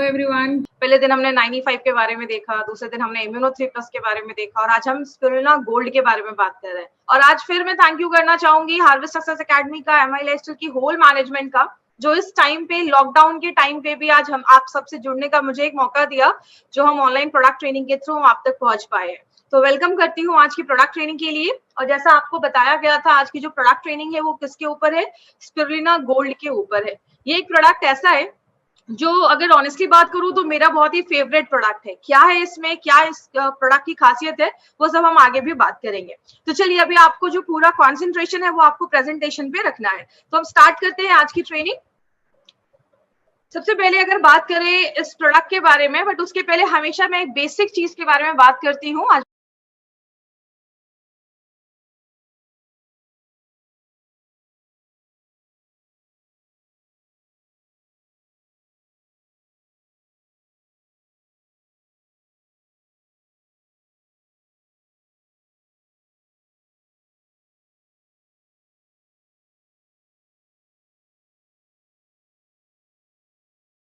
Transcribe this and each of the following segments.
Everyone. पहले दिन हमने 95 के बारे में देखा, दूसरे दिन हमने इम्यूनो 3+ के बारे में देखा और आज हम स्पिरुलिना गोल्ड के बारे में बात कर रहे हैं। और आज फिर मैं थैंक यू करना चाहूंगी हार्वेस्ट सक्सेस एकेडमी का, एमआई लाइफस्टाइल की होल मैनेजमेंट का, जो इस टाइम पे लॉकडाउन के टाइम पे भी आज हम आप सबसे जुड़ने का मुझे एक मौका दिया, जो हम ऑनलाइन प्रोडक्ट ट्रेनिंग के थ्रू हम आप तक पहुंच पाए हैं। तो वेलकम करती हूँ आज की प्रोडक्ट ट्रेनिंग के लिए। और जैसा आपको बताया गया था, आज की जो प्रोडक्ट ट्रेनिंग है वो किसके ऊपर है? स्पिरुलिना गोल्ड के ऊपर है। ये एक प्रोडक्ट ऐसा है जो, अगर ऑनेस्टली बात करूं तो मेरा बहुत ही फेवरेट प्रोडक्ट है। क्या है इसमें, क्या इस प्रोडक्ट की खासियत है, वो सब हम आगे भी बात करेंगे। तो चलिए, अभी आपको जो पूरा कॉन्सेंट्रेशन है वो आपको प्रेजेंटेशन पे रखना है। तो हम स्टार्ट करते हैं आज की ट्रेनिंग। सबसे पहले अगर बात करें इस प्रोडक्ट के बारे में, बट उसके पहले हमेशा मैं एक बेसिक चीज के बारे में बात करती हूँ। आज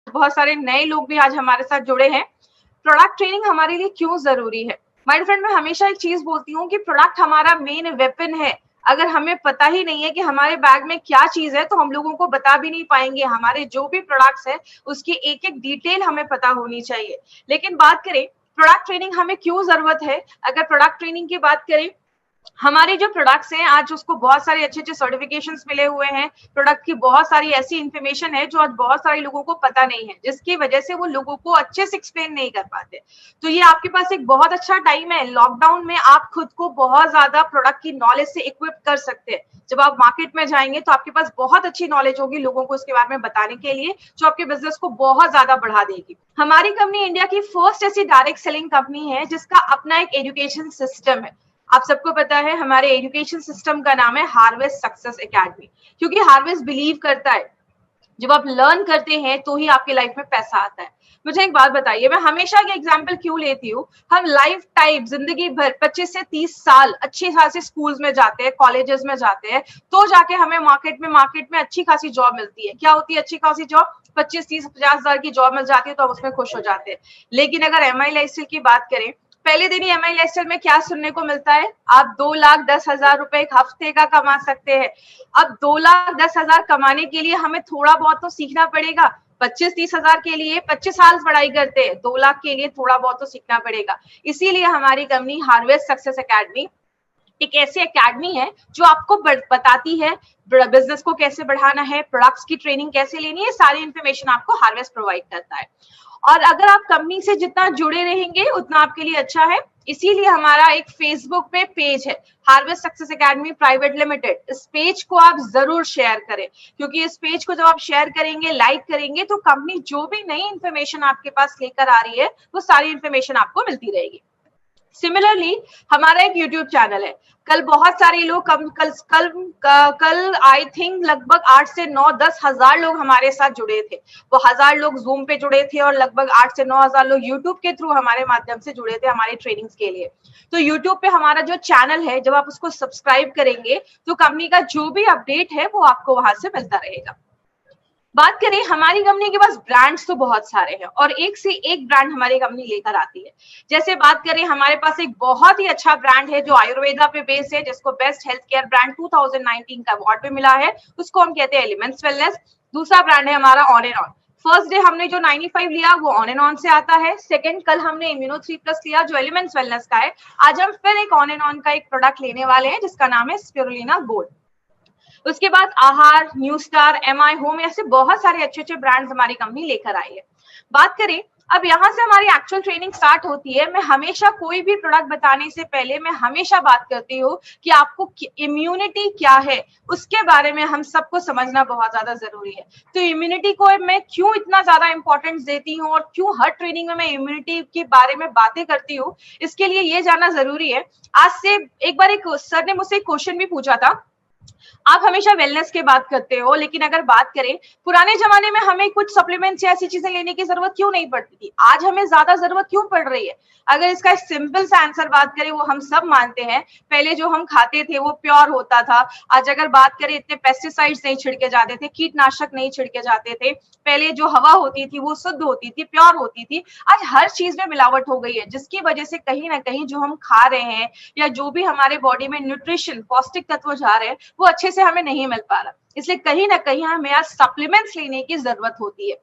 बहुत सारे नए लोग भी आज हमारे साथ जुड़े हैं। प्रोडक्ट ट्रेनिंग हमारे लिए क्यों जरूरी है? माय फ्रेंड, मैं हमेशा एक चीज बोलती हूँ कि प्रोडक्ट हमारा मेन वेपन है। अगर हमें पता ही नहीं है कि हमारे बैग में क्या चीज है, तो हम लोगों को बता भी नहीं पाएंगे। हमारे जो भी प्रोडक्ट्स है उसकी एक एक डिटेल हमें पता होनी चाहिए। लेकिन बात करें प्रोडक्ट ट्रेनिंग हमें क्यों जरूरत है, अगर प्रोडक्ट ट्रेनिंग की बात करें, हमारे जो प्रोडक्ट्स हैं आज उसको बहुत सारे अच्छे अच्छे सर्टिफिकेशंस मिले हुए हैं। प्रोडक्ट की बहुत सारी ऐसी इंफॉर्मेशन है जो आज बहुत सारे लोगों को पता नहीं है, जिसकी वजह से वो लोगों को अच्छे से एक्सप्लेन नहीं कर पाते। तो ये आपके पास एक बहुत अच्छा टाइम है। लॉकडाउन में आप खुद को बहुत ज्यादा प्रोडक्ट की नॉलेज से इक्विप कर सकते हैं। जब आप मार्केट में जाएंगे तो आपके पास बहुत अच्छी नॉलेज होगी लोगों को इसके बारे में बताने के लिए, जो आपके बिजनेस को बहुत ज्यादा बढ़ा देगी। हमारी कंपनी इंडिया की फर्स्ट ऐसी डायरेक्ट सेलिंग कंपनी है जिसका अपना एक एजुकेशन सिस्टम है। आप सबको पता है हमारे एजुकेशन सिस्टम का नाम है हार्वेस्ट सक्सेस एकेडमी, क्योंकि हार्वेस्ट बिलीव करता है जब आप लर्न करते हैं तो ही आपकी लाइफ में पैसा आता है। मुझे एक बात बताइए, मैं हमेशा ये एग्जांपल क्यों लेती हूँ, हम लाइफ टाइम जिंदगी भर 25 से 30 साल अच्छे खासे स्कूल्स में जाते हैं, कॉलेजेस में जाते हैं, तो जाके हमें मार्केट में अच्छी खासी जॉब मिलती है। क्या होती है अच्छी खासी जॉब? 25, 30, 50 हजार की जॉब मिल जाती है, तो हम उसमें खुश हो जाते हैं। लेकिन अगर एमआई लाइफस्टाइल की बात करें, पहले दिन ही एमआई लाइफस्टाइल में क्या सुनने को मिलता है? आप 2,10,000 रुपए एक हफ्ते का कमा सकते हैं। अब 2,10,000 कमाने के लिए हमें थोड़ा बहुत तो सीखना पड़ेगा। 25-30 हजार के लिए 25 साल पढ़ाई करते हैं, 2 लाख के लिए थोड़ा बहुत तो सीखना पड़ेगा। इसीलिए हमारी कंपनी हार्वेस्ट सक्सेस एकेडमी एक ऐसी एकेडमी है जो आपको बताती है बिजनेस को कैसे बढ़ाना है, प्रोडक्ट्स की ट्रेनिंग कैसे लेनी है, सारी इंफॉर्मेशन आपको हार्वेस्ट प्रोवाइड करता है। और अगर आप कंपनी से जितना जुड़े रहेंगे उतना आपके लिए अच्छा है। इसीलिए हमारा एक फेसबुक पे पेज है, harvest success academy private limited. इस पेज को आप जरूर शेयर करें, क्योंकि इस पेज को जब आप शेयर करेंगे, लाइक करेंगे, तो कंपनी जो भी नई इंफॉर्मेशन आपके पास लेकर आ रही है वो सारी इंफॉर्मेशन आपको मिलती रहेगी। सिमिलरली हमारा एक यूट्यूब चैनल है। कल बहुत सारे लोग कल आई थिंक लगभग 8 से 9-10 हजार लोग हमारे साथ जुड़े थे। वो 1000 लोग जूम पे जुड़े थे और लगभग 8 से 9 हजार लोग यूट्यूब के थ्रू हमारे माध्यम से जुड़े थे हमारी ट्रेनिंग्स के लिए। तो यूट्यूब पे हमारा जो चैनल है, जब आप उसको सब्सक्राइब करेंगे तो कंपनी का जो भी अपडेट है वो आपको वहां से मिलता रहेगा। बात करें, हमारी कंपनी के पास ब्रांड्स तो बहुत सारे हैं और एक से एक ब्रांड हमारी कंपनी लेकर आती है। जैसे बात करें, हमारे पास एक बहुत ही अच्छा ब्रांड है जो आयुर्वेदा पे बेस है, जिसको बेस्ट हेल्थ केयर ब्रांड 2019 का अवार्ड भी मिला है, उसको हम कहते हैं एलिमेंट्स वेलनेस। दूसरा ब्रांड है हमारा on and on. First day हमने जो 95 लिया वो ऑन एंड ऑन से आता है। सेकंड, कल हमने इम्यूनो 3+ लिया जो एलिमेंट्स वेलनेस का है। आज हम फिर एक ऑन एंड ऑन का एक प्रोडक्ट लेने वाले हैं जिसका नाम है स्पिरुलिना गोल्ड। उसके बाद आहार, न्यू स्टार, एमआई होम, ऐसे बहुत सारे अच्छे अच्छे ब्रांड्स हमारी कंपनी लेकर आई है। बात करें, अब यहाँ से हमारी एक्चुअल ट्रेनिंग स्टार्ट होती है। मैं हमेशा कोई भी प्रोडक्ट बताने से पहले मैं हमेशा बात करती हूँ कि आपको इम्यूनिटी क्या है, उसके बारे में हम सबको समझना बहुत ज्यादा जरूरी है। तो इम्यूनिटी को मैं क्यों इतना ज्यादा इंपॉर्टेंस देती हूँ और क्यों हर ट्रेनिंग में मैं इम्यूनिटी के बारे में बातें करती हूँ, इसके लिए ये जानना जरूरी है। आज से एक बार एक सर ने मुझसे एक क्वेश्चन भी पूछा था आप हमेशा वेलनेस की बात करते हो, लेकिन अगर बात करें पुराने जमाने में हमें कुछ सप्लीमेंट्स या ऐसी चीजें लेने की जरूरत क्यों नहीं पड़ती थी, आज हमें ज्यादा जरूरत क्यों पड़ रही है? अगर इसका सिंपल सा आंसर बात करें, वो हम सब मानते हैं, पहले जो हम खाते थे वो प्योर होता था। आज अगर बात करें, इतने पेस्टिसाइड्स नहीं छिड़के जाते थे, कीटनाशक नहीं छिड़के जाते थे, पहले जो हवा होती थी वो शुद्ध होती थी, प्योर होती थी। आज हर चीज में मिलावट हो गई है, जिसकी वजह से कहीं ना कहीं जो हम खा रहे हैं या जो भी हमारे बॉडी में न्यूट्रिशन पौष्टिक तत्व जा रहे हैं वो अच्छे से हमें नहीं मिल पा रहा। इसलिए कहीं ना कहीं हमें आज सप्लीमेंट्स लेने की जरूरत होती है।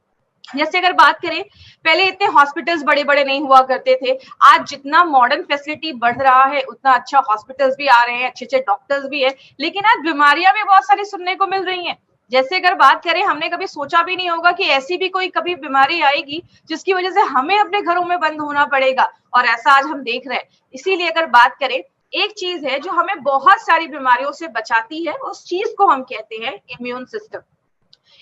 जैसे अगर बात करें, पहले इतने हॉस्पिटल्स बड़े बड़े नहीं हुआ करते थे। आज जितना मॉडर्न फैसिलिटी बढ़ रहा है उतना अच्छा हॉस्पिटल्स भी आ रहे हैं, अच्छे अच्छे डॉक्टर्स भी है, लेकिन आज बीमारियां भी बहुत सारी सुनने को मिल रही हैं। जैसे अगर बात करें, हमने कभी सोचा भी नहीं होगा कि ऐसी भी कोई कभी बीमारी आएगी जिसकी वजह से हमें अपने घरों में बंद होना पड़ेगा, और ऐसा आज हम देख रहे हैं। इसीलिए अगर बात करें, एक चीज है जो हमें बहुत सारी बीमारियों से बचाती है, उस चीज को हम कहते हैं इम्यून सिस्टम।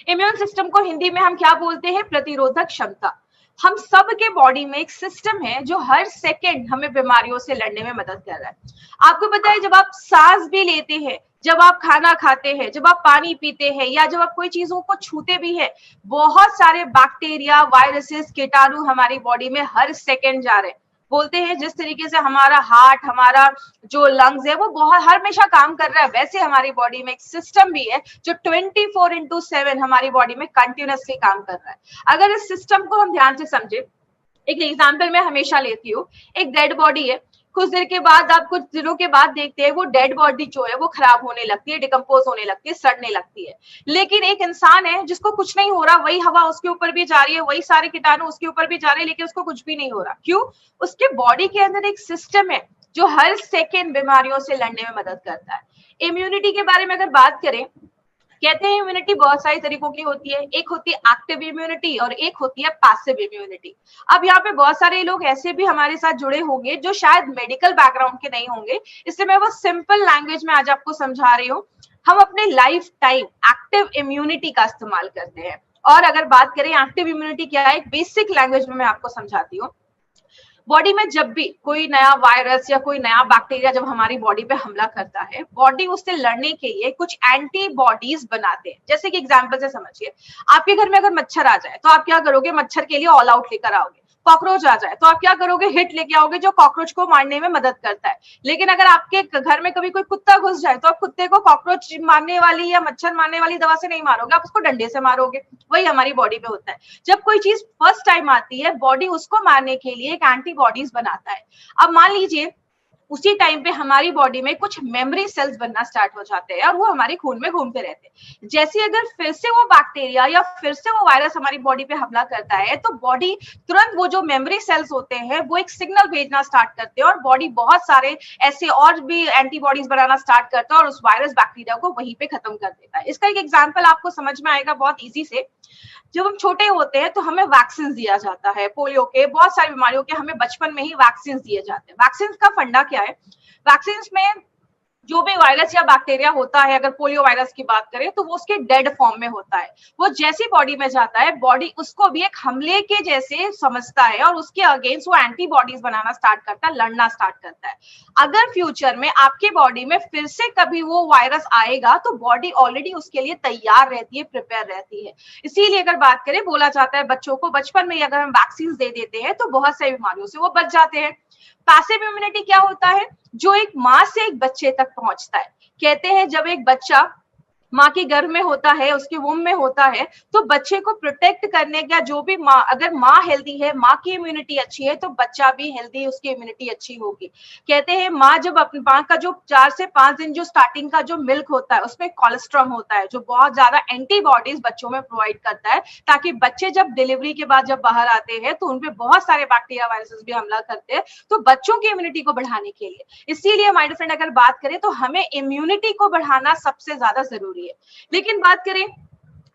इम्यून सिस्टम को हिंदी में हम क्या बोलते हैं? प्रतिरोधक क्षमता। हम सब के बॉडी में एक सिस्टम है जो हर सेकेंड हमें बीमारियों से लड़ने में मदद कर रहा है। आपको पता है, जब आप सांस भी लेते हैं, जब आप खाना खाते हैं, जब आप पानी पीते हैं, या जब आप कोई चीजों को छूते भी है, बहुत सारे बैक्टीरिया, वायरसेस, कीटाणु हमारी बॉडी में हर सेकेंड जा रहे हैं। बोलते हैं जिस तरीके से हमारा हार्ट, हमारा जो लंग्स है वो बहुत हमेशा काम कर रहा है, वैसे हमारी बॉडी में एक सिस्टम भी है जो 24/7 हमारी बॉडी में कंटिन्यूअसली काम कर रहा है। अगर इस सिस्टम को हम ध्यान से समझे, एक एग्जाम्पल मैं हमेशा लेती हूँ, एक डेड बॉडी है, कुछ देर के बाद, आप कुछ दिनों के बाद देखते हैं वो डेड बॉडी जो है वो खराब होने लगती है, डिकम्पोज होने लगती है, सड़ने लगती है। लेकिन एक इंसान है जिसको कुछ नहीं हो रहा, वही हवा उसके ऊपर भी जा रही है, वही सारे कीटाणु उसके ऊपर भी जा रहे हैं, लेकिन उसको कुछ भी नहीं हो रहा। क्यों? उसके बॉडी के अंदर एक सिस्टम है जो हर सेकेंड बीमारियों से लड़ने में मदद करता है। इम्यूनिटी के बारे में अगर बात करें, कहते हैं इम्यूनिटी बहुत सारी तरीकों की होती है। एक होती है एक्टिव इम्यूनिटी और एक होती है पैसिव इम्यूनिटी। अब यहाँ पे बहुत सारे लोग ऐसे भी हमारे साथ जुड़े होंगे जो शायद मेडिकल बैकग्राउंड के नहीं होंगे, इसलिए मैं वो सिंपल लैंग्वेज में आज आपको समझा रही हूँ। हम अपने लाइफ टाइम एक्टिव इम्यूनिटी का इस्तेमाल करते हैं। और अगर बात करें एक्टिव इम्यूनिटी क्या है, एक बेसिक लैंग्वेज में मैं आपको समझाती हूँ। बॉडी में जब भी कोई नया वायरस या कोई नया बैक्टीरिया जब हमारी बॉडी पे हमला करता है, बॉडी उससे लड़ने के लिए कुछ एंटीबॉडीज बनाते हैं। जैसे कि एग्जांपल से समझिए, आपके घर में अगर मच्छर आ जाए तो आप क्या करोगे? मच्छर के लिए ऑल आउट लेकर आओगे। कॉकरोच आ जाए तो आप क्या करोगे? हिट लेके आओगे जो कॉकरोच को मारने में मदद करता है। लेकिन अगर आपके घर में कभी कोई कुत्ता घुस जाए तो आप कुत्ते को कॉकरोच मारने वाली या मच्छर मारने वाली दवा से नहीं मारोगे, आप उसको डंडे से मारोगे। वही हमारी बॉडी में होता है। जब कोई चीज फर्स्ट टाइम आती है, बॉडी उसको मारने के लिए एक एंटीबॉडीज बनाता है। अब मान लीजिए उसी टाइम पे हमारी बॉडी में कुछ मेमोरी सेल्स बनना स्टार्ट हो जाते हैं और वो हमारे खून में घूमते रहते हैं। जैसे अगर फिर से वो बैक्टीरिया या फिर से वो वायरस हमारी बॉडी पे हमला करता है तो बॉडी तुरंत वो जो मेमोरी सेल्स होते हैं वो एक सिग्नल भेजना स्टार्ट करते हैं और बॉडी बहुत सारे ऐसे और भी एंटीबॉडीज बनाना स्टार्ट करता है और उस वायरस बैक्टीरिया को वहीं पे खत्म कर देता है। इसका एक एग्जाम्पल आपको समझ में आएगा बहुत ईजी से। जब हम छोटे होते हैं तो हमें वैक्सीन दिया जाता है, पोलियो के, बहुत सारी बीमारियों के हमें बचपन में ही वैक्सीन दिए जाते हैं। वैक्सीन का फंडा क्या है? वैक्सीन में जो भी वायरस या बैक्टीरिया होता है, अगर पोलियो वायरस की बात करें तो वो उसके डेड फॉर्म में होता है। वो जैसी बॉडी में जाता है, बॉडी उसको भी एक हमले के जैसे समझता है और उसके अगेंस्ट वो एंटीबॉडीज बनाना स्टार्ट करता है, लड़ना स्टार्ट करता है। अगर फ्यूचर में आपके बॉडी में फिर से कभी वो वायरस आएगा तो बॉडी ऑलरेडी उसके लिए तैयार रहती है, प्रिपेयर रहती है। इसीलिए अगर बात करें, बोला जाता है बच्चों को बचपन में अगर हम वैक्सीन दे देते हैं तो बहुत सारी बीमारियों से वो बच जाते हैं। पैसिव इम्यूनिटी क्या होता है? जो एक माँ से एक बच्चे तक पहुंचता है। कहते हैं जब एक बच्चा माँ के गर्भ में होता है, उसके वुम में होता है, तो बच्चे को प्रोटेक्ट करने का जो भी माँ, अगर माँ हेल्दी है, माँ की इम्यूनिटी अच्छी है तो बच्चा भी हेल्दी, उसकी इम्यूनिटी अच्छी होगी। कहते हैं माँ जब अपनी माँ का जो 4 से 5 दिन जो स्टार्टिंग का जो मिल्क होता है उसमें कोलेस्ट्रॉम होता है जो बहुत ज्यादा एंटीबॉडीज बच्चों में प्रोवाइड करता है, ताकि बच्चे जब डिलीवरी के बाद जब बाहर आते हैं तो उनपे बहुत सारे बैक्टीरिया वायरसेस भी हमला करते हैं, तो बच्चों की इम्यूनिटी को बढ़ाने के लिए। इसीलिए माय फ्रेंड अगर बात करें तो हमें इम्यूनिटी को बढ़ाना सबसे ज्यादा जरूरी है। लेकिन बात करें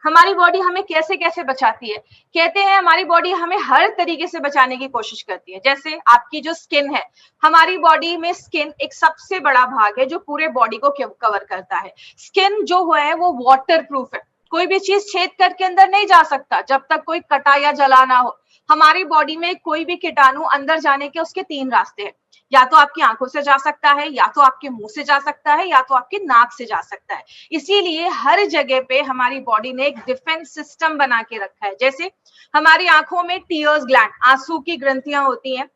हमारी बॉडी हमें कैसे कैसे बचाती है, कहते हैं हमारी बॉडी हमें हर तरीके से बचाने की कोशिश करती है। जैसे आपकी जो स्किन है, हमारी बॉडी में स्किन एक सबसे बड़ा भाग है जो पूरे बॉडी को कवर करता है। स्किन जो है वो वाटर प्रूफ है, कोई भी चीज छेद करके अंदर नहीं जा सकता जब तक कोई कटा या जला ना हो। हमारी बॉडी में कोई भी कीटाणु अंदर जाने के उसके 3 रास्ते हैं। या तो आपकी आंखों से जा सकता है, या तो आपके मुंह से जा सकता है, या तो आपके नाक से जा सकता है। इसीलिए हर जगह पे हमारी बॉडी ने एक डिफेंस सिस्टम बना के रखा है। जैसे हमारी आंखों में टीयर्स ग्लैंड, आंसू की ग्रंथियां होती हैं।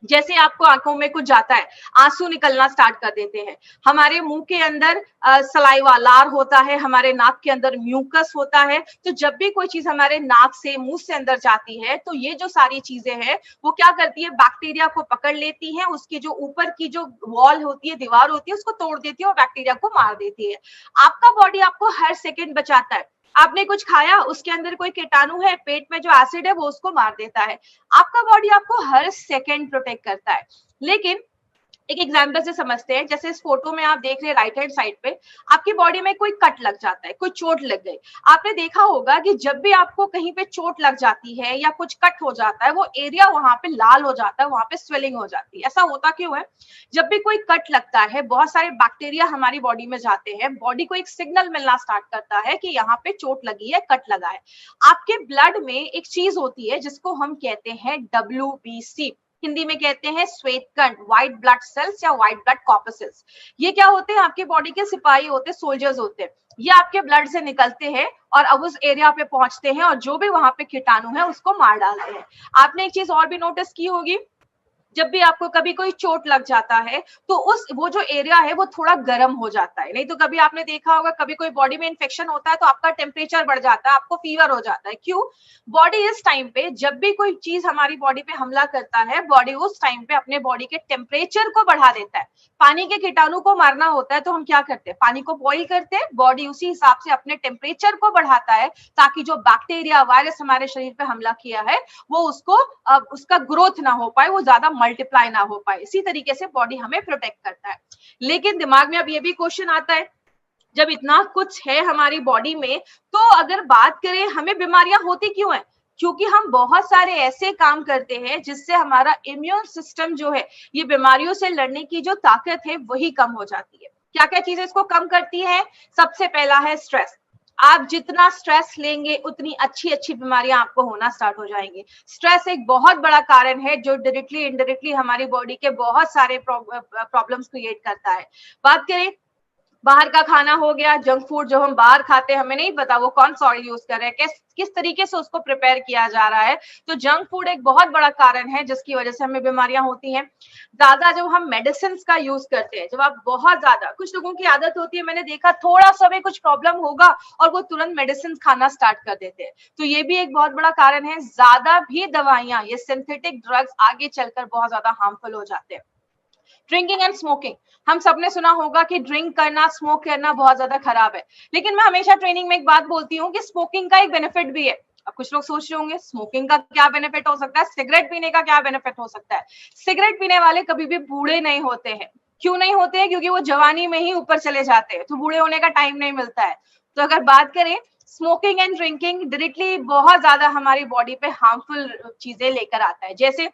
जैसे आपको आंखों में कुछ जाता है, आंसू निकलना स्टार्ट कर देते हैं। हमारे मुंह के अंदर सलाइवा, लार होता है, हमारे नाक के अंदर म्यूकस होता है। तो जब भी कोई चीज हमारे नाक से, मुंह से अंदर जाती है, तो ये जो सारी चीजें हैं वो क्या करती है, बैक्टीरिया को पकड़ लेती है, उसकी जो ऊपर की जो वॉल होती है, दीवार होती है, उसको तोड़ देती है और बैक्टीरिया को मार देती है। आपका बॉडी आपको हर सेकेंड बचाता है। आपने कुछ खाया, उसके अंदर कोई कीटाणु है, पेट में जो एसिड है वो उसको मार देता है। आपका बॉडी आपको हर सेकंड प्रोटेक्ट करता है। लेकिन एक एग्जाम्पल से समझते हैं। जैसे इस फोटो में आप देख रहे हैं राइट हैंड साइड पे, आपकी बॉडी में कोई कट लग जाता है, कोई चोट लग गई। आपने देखा होगा कि जब भी आपको कहीं पे चोट लग जाती है या कुछ कट हो जाता है, वो एरिया वहां पे लाल हो जाता है, वहां पे स्वेलिंग हो जाती है। ऐसा होता क्यों है? जब भी कोई कट लगता है, बहुत सारे बैक्टीरिया हमारी बॉडी में जाते हैं, बॉडी को एक सिग्नल मिलना स्टार्ट करता है कि यहाँ पे चोट लगी है, कट लगा है। आपके ब्लड में एक चीज होती है जिसको हम कहते हैं WBC, हिंदी में कहते हैं श्वेत कण, व्हाइट ब्लड सेल्स या व्हाइट ब्लड कॉर्पसेल्स। ये क्या होते हैं? आपके बॉडी के सिपाही होते हैं, सोल्जर्स होते हैं। ये आपके ब्लड से निकलते हैं और अब उस एरिया पे पहुंचते हैं और जो भी वहां पे कीटाणु है उसको मार डालते हैं। आपने एक चीज और भी नोटिस की होगी, जब भी आपको कभी कोई चोट लग जाता है तो वो जो एरिया है वो थोड़ा गर्म हो जाता है। नहीं तो कभी आपने देखा होगा, कभी कोई बॉडी में इंफेक्शन होता है तो आपका टेम्परेचर बढ़ जाता है, आपको फीवर हो जाता है। क्यों? बॉडी इस टाइम पे, जब भी कोई चीज हमारी बॉडी पे हमला करता है, बॉडी उस टाइम पे अपने बॉडी के टेम्परेचर को बढ़ा देता है। पानी के कीटाणु को मारना होता है तो हम क्या करते हैं? पानी को बॉईल करते हैं। बॉडी उसी हिसाब से अपने टेम्परेचर को बढ़ाता है ताकि जो बैक्टीरिया, वायरस हमारे शरीर पे हमला किया है वो उसका ग्रोथ ना हो पाए, वो ज्यादा मल्टीप्लाई ना हो पाए। इसी तरीके से बॉडी हमें प्रोटेक्ट करता है। लेकिन दिमाग में अब ये भी क्वेश्चन आता है, जब इतना कुछ है हमारी बॉडी में, तो अगर बात करें हमें बीमारियां होती क्यों है? क्योंकि हम बहुत सारे ऐसे काम करते हैं जिससे हमारा इम्यून सिस्टम जो है, ये बीमारियों से लड़ने की जो ताकत है वही कम हो जाती है। क्या क्या चीजें इसको कम करती है? सबसे पहला है स्ट्रेस। आप जितना स्ट्रेस लेंगे उतनी अच्छी अच्छी बीमारियां आपको होना स्टार्ट हो जाएंगी। स्ट्रेस एक बहुत बड़ा कारण है जो डायरेक्टली इनडायरेक्टली हमारी बॉडी के बहुत सारे प्रॉब्लम्स क्रिएट करता है। बात करें बाहर का खाना हो गया, जंक फूड जो हम बाहर खाते हैं, हमें नहीं पता वो कौन सा ऑयल यूज कर रहे हैं, किस तरीके से उसको प्रिपेयर किया जा रहा है। तो जंक फूड एक बहुत बड़ा कारण है जिसकी वजह से हमें बीमारियां होती हैं। ज्यादा जब हम मेडिसिन का यूज करते हैं, जब आप बहुत ज्यादा, कुछ लोगों की आदत होती है, मैंने देखा थोड़ा सा भी कुछ प्रॉब्लम होगा और वो तुरंत मेडिसिन खाना स्टार्ट कर देते हैं। तो ये भी एक बहुत बड़ा कारण है। ज्यादा भी दवाइयां, ये सिंथेटिक ड्रग्स आगे चलकर बहुत ज्यादा हार्मफुल हो जाते हैं। ड्रिंकिंग एंड स्मोकिंग, हम सबने सुना होगा कि ड्रिंक करना, स्मोक करना बहुत ज्यादा खराब है। लेकिन मैं हमेशा ट्रेनिंग में एक बात बोलती हूँ कि स्मोकिंग का एक बेनिफिट भी है। अब कुछ लोग सोच रहे होंगे स्मोकिंग का क्या बेनिफिट हो सकता है, सिगरेट पीने का क्या बेनिफिट हो सकता है? सिगरेट पीने वाले कभी भी बूढ़े नहीं होते हैं। क्यों नहीं होते हैं? क्योंकि वो जवानी में ही ऊपर चले जाते हैं, तो बूढ़े होने का टाइम नहीं मिलता है। तो अगर बात करें, स्मोकिंग एंड ड्रिंकिंग डायरेक्टली बहुत ज्यादा हमारी बॉडी पे हार्मफुल चीजें लेकर आता है। जैसे